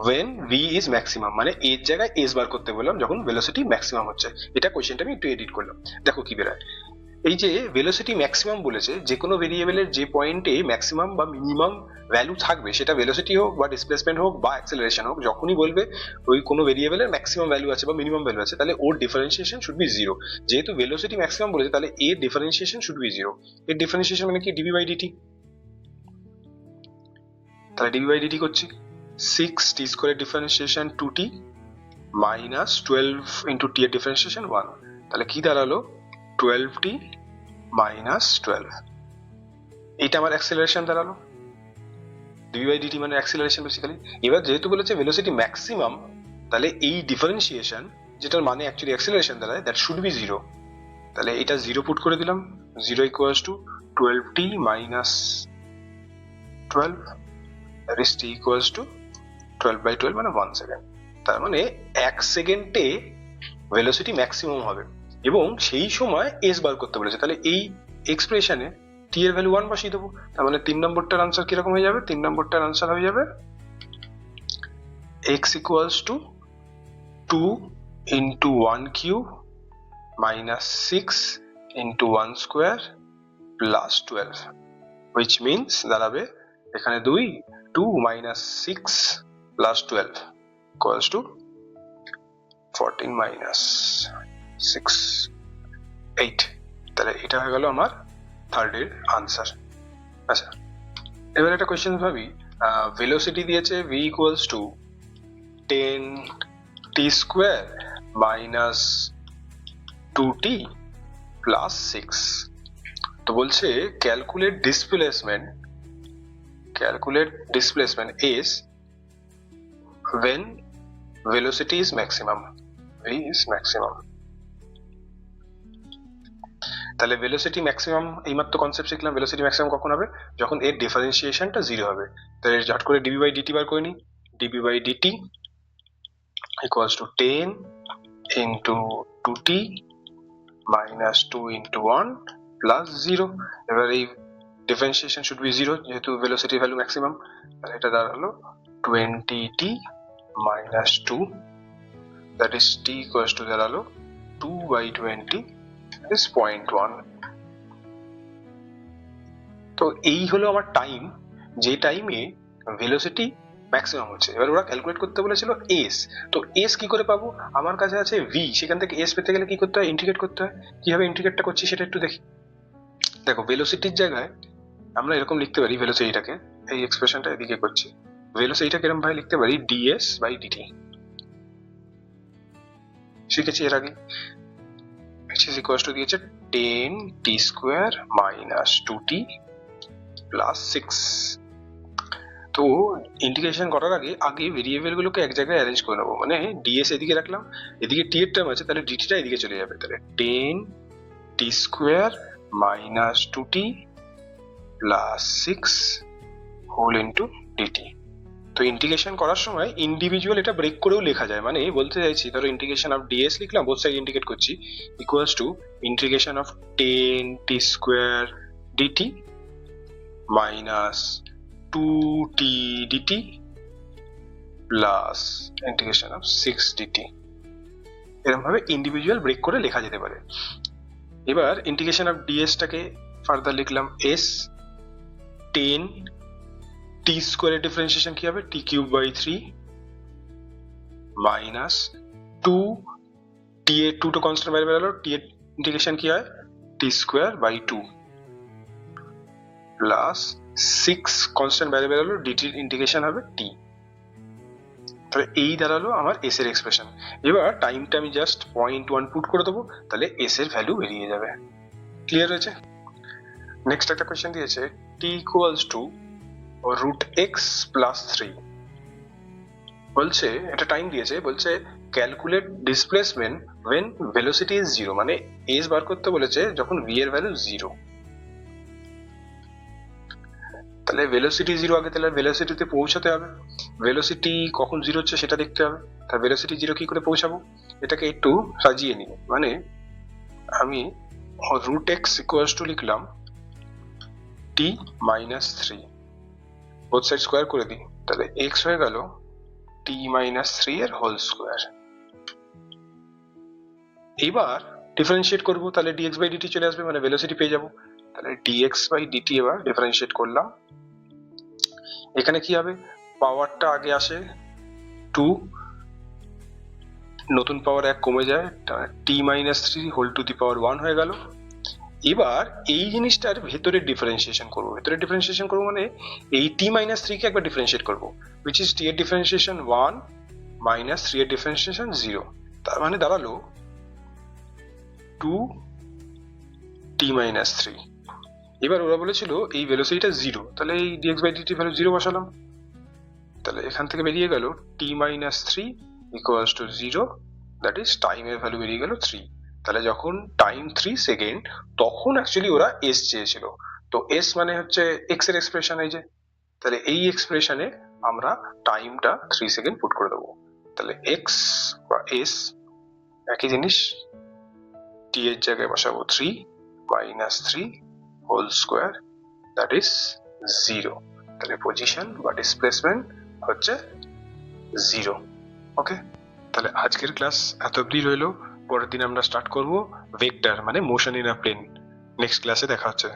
when v is maximum, মানে এর জায়গায় s বার করতে বললাম যখন ভেলোসিটি ম্যাক্সিমাম হচ্ছে। এটা কোয়েশ্চেনটা আমি একটু এডিট করলাম, দেখো কি বেরোয়। এই যে ভেলোসিটি ম্যাক্সিমাম বলেছে, যে কোনো ভেরিয়েবলের যে পয়েন্টে ম্যাক্সিমাম বা মিনিমাম ভ্যালু থাকবে, সেটা ভেলোসিটি হোক বা ডিসপ্লেসমেন্ট হোক বা অ্যাক্সেলারেশন হোক, যখনই বলবে ওই কোনো ভেরিয়েবলের ম্যাক্সিমাম ভ্যালু আছে বা মিনিমাম ভ্যালু আছে, তাহলে ওর ডিফারেন্সিয়েশন শুড বি জিরো। যেহেতু ভেলোসিটি ম্যাক্সিমাম বলেছে তাহলে এর ডিফারেন্সিয়েশন শুড বি জিরো। এর ডিফারেন্সিয়েশন মানে কি, ডিভি বাই ডিটি, তাহলে ডিভি বাই ডিটি করছি 6 t স্কোয়ারের differentiation 2t minus 12 into t এর ডিফারেন্সিয়েশন 1, তাহলে কি দাঁড়ালো 12t মাইনাস 12, এটা আমার অ্যাক্সেলারেশন দাঁড়ালো, ডিভি বাই ডিটি মানে অ্যাক্সেলারেশন বেসিক্যালি। এবার যেহেতু বলেছে ভেলোসিটি ম্যাক্সিমাম, তাহলে এই ডিফারেন্সিয়েশন যেটার মানে অ্যাকচুয়ালি অ্যাক্সেলারেশন দাঁড়ায়, দ্যাট শুড বি জিরো, তাহলে এটা জিরো পুট করে দিলাম, zero equals to 12t minus 12, that is t equals to 12 by 12 মানে 1 সেকেন্ড। তার মানে 1 সেকেন্ডে ভেলোসিটি ম্যাক্সিমাম হবে এবং সেই সময় s বার করতে বলেছে, তাহলে এই এক্সপ্রেশনে t এর ভ্যালু 1 বসিয়ে দেবো। তার মানে 3 নম্বরটার আনসার কিরকম হয়ে যাবে, 3 নম্বরটার আনসার হয়ে যাবে x equals to 2 into 1 cube minus 6 into 1 square plus 12, which means দাঁড়াবে এখানে 2 minus 6 plus 12 equals to 14 minus 6 8, তাহলে এটা হয়ে গেল আমার থার্ডের আনসার। আচ্ছা, এবার একটা কোয়েশ্চেন ভাবি, ভেলোসিটি দিয়েছে v equals to 10t square minus 2t plus 6, তো বলছে calculate displacement s when velocity is maximum, v is maximum। তাহলে ভেলোসিটি ম্যাক্সিমাম এইমাত্র কনসেপ্ট শিখলাম, ভেলোসিটি ম্যাক্সিমাম কখন হবে, যখন এর ডিফারেন্সিয়েশনটা জিরো হবে। তাহলে ঝট করে ডিবি বাই ডিটি বার করে নিই, d v by d t equals to 10 into 2t minus 2 into 1 plus 0। এবার এই ডিফারেন্সিয়েশন শুড বি জিরো, যেহেতু ভেলোসিটি ভ্যালু ম্যাক্সিমাম, তাহলে এটা দাঁড়ালো 20t minus 2, that is t equals to দাঁড়ালো 2 by 20 is 0.1। তো এই হলো আমার টাইম, যে টাইমে ভেলোসিটি ম্যাক্সিমাম হচ্ছে। এবার ওরা ক্যালকুলেট করতে বলেছিল এস, তো এস কি করে পাবো, আমার কাছে আছে ভি, সেখান থেকে এস পেতে গেলে কি করতে হয়, ইন্টিগ্রেট করতে হয়। কিভাবে ইন্টিগ্রেটটা করছি সেটা একটু দেখি। দেখো ভেলোসিটির জায়গায় আমরা এরকম লিখতে পারি, ভেলোসিটিটাকে এই এক্সপ্রেশনটা এদিকে করছি, ভেলোসিটিটাকে এরকম ভাবে লিখতে পারি ds বাই dt, শিখেছি এর আগে। which is equals to দিয়েছে 10t square minus 2t plus 6। তো ইন্টিগ্রেশন করার আগে ভেরিয়েবল গুলোকে এক জায়গায় অ্যারেঞ্জ করে নেবো, মানে ডিএস এদিকে রাখলাম, এদিকে টি এর টার্ম আছে, তাহলে ডিটিটা এদিকে চলে যাবে, তাহলে 10t square minus 2t plus 6 whole into d t. তো ইন্টিগ্রেশন করার সময় ইন্ডিভিজুয়াল এটা ব্রেক করেও লেখা যায়, মানে বলতে চাইছি ধরো ইন্টিগ্রেশন অফ ডিএস লিখলাম, বোথ সাইড ইন্টিগ্রেট করছি, equals to integration of 10t square d t minus 2t dt plus integration of 6 dt। এরকম ভাবে ইন্ডিভিজুয়াল ব্রেক করে লেখা যেতে পারে। এবার ইন্টিগ্রেশন অফ ডিএস টাকে ফার্দার লিখলাম s 10 t স্কোয়ারের ডিফারেন্সিয়েশন কি হবে, t cube by 3 minus 2 t এর 2 তো কনস্ট্যান্ট ভ্যারিয়েবল হলো, t এর ইন্টিগ্রেশন কি হয় t square by 2 plus 6 constant variable হলো, dt এর ইন্টিগ্রেশন হবে t। তাহলে এই দাঁড়ালো আমার s এর এক্সপ্রেশন। এবার টাইমটা আমি জাস্ট 0.1 পুট করে দেবো, তাহলে s এর ভ্যালু বেরিয়ে যাবে। ক্লিয়ার হয়েছে? নেক্সট একটা কোয়েশ্চেন দিয়েছে t equals to root x plus 3। বলছে এটা টাইম দিয়েছে, বলছে calculate displacement when velocity is 0, মানে s বার করতে বলেছে যখন v এর ভ্যালু 0। তাহলে ভেলোসিটি 0 আগে, তাহলে ভেলোসিটিতে পৌঁছাতে হবে, ভেলোসিটি কখন 0 হচ্ছে সেটা দেখতে হবে। তাহলে ভেলোসিটি 0 কি করে পৌঁছাবো, এটাকে একটু সাজিয়ে নিই, মানে আমি রুট এক্স ইকুয়ালস টু লিখলাম t minus 3, both side square করে দিই, তাহলে x হয়ে গেল t মাইনাস 3 এর হোল স্কোয়ার। এবার ডিফারেন্সিয়েট করবো, তাহলে dx বাই dt চলে আসবে, মানে ভেলোসিটি পেয়ে যাবো। তাহলে dx বাই dt এবার ডিফারেন্সিয়েট করলাম, এখানে কি হবে, পাওয়ারটা আগে আসে 2, নতুন পাওয়ার 1 কমে যায়, t minus 3 whole to the power 1 হয়ে গেল। এবার এই জিনিসটার ভেতরে ডিফারেন্সিয়েশন করবো, মানে এই t মাইনাস 3 কে একবার ডিফারেন্সিয়েট করবো, which is t এর ডিফারেন্সিয়েশন 1 মাইনাস 3 এর ডিফারেন্সিয়েশন 0, তার মানে দাঁড়ালো 2t মাইনাস 3। এবার ওরা বলেছিল এই ভেলোসিটিটা 0, তাহলে এই dx বাই dt ভ্যালু 0 বসালাম, তাহলে এখান থেকে বেরিয়ে গেল t minus 3 equals to 0, that is টাইমের ভ্যালু বেরিয়ে গেল 3। তাহলে যখন টাইম 3 সেকেন্ড, তখন অ্যাকচুয়ালি ওরা s চেয়েছিল, তো s মানে হচ্ছে x এর এক্সপ্রেশন, এই যে, তাহলে এই এক্সপ্রেশনে আমরা টাইমটা 3 সেকেন্ড পুট করে দেবো, তাহলে x বা s একই জিনিস, t এর জায়গায় বসাবো 3 minus 3 whole square, that is 0। তাহলে পজিশন বা ডিসপ্লেসমেন্ট হচ্ছে 0। ওকে, তাহলে আজকের ক্লাস এত অবধি রইলো, পরের দিন আমরা স্টার্ট করব ভেক্টর, মানে motion in a plane. Next ক্লাসে দেখা হচ্ছে।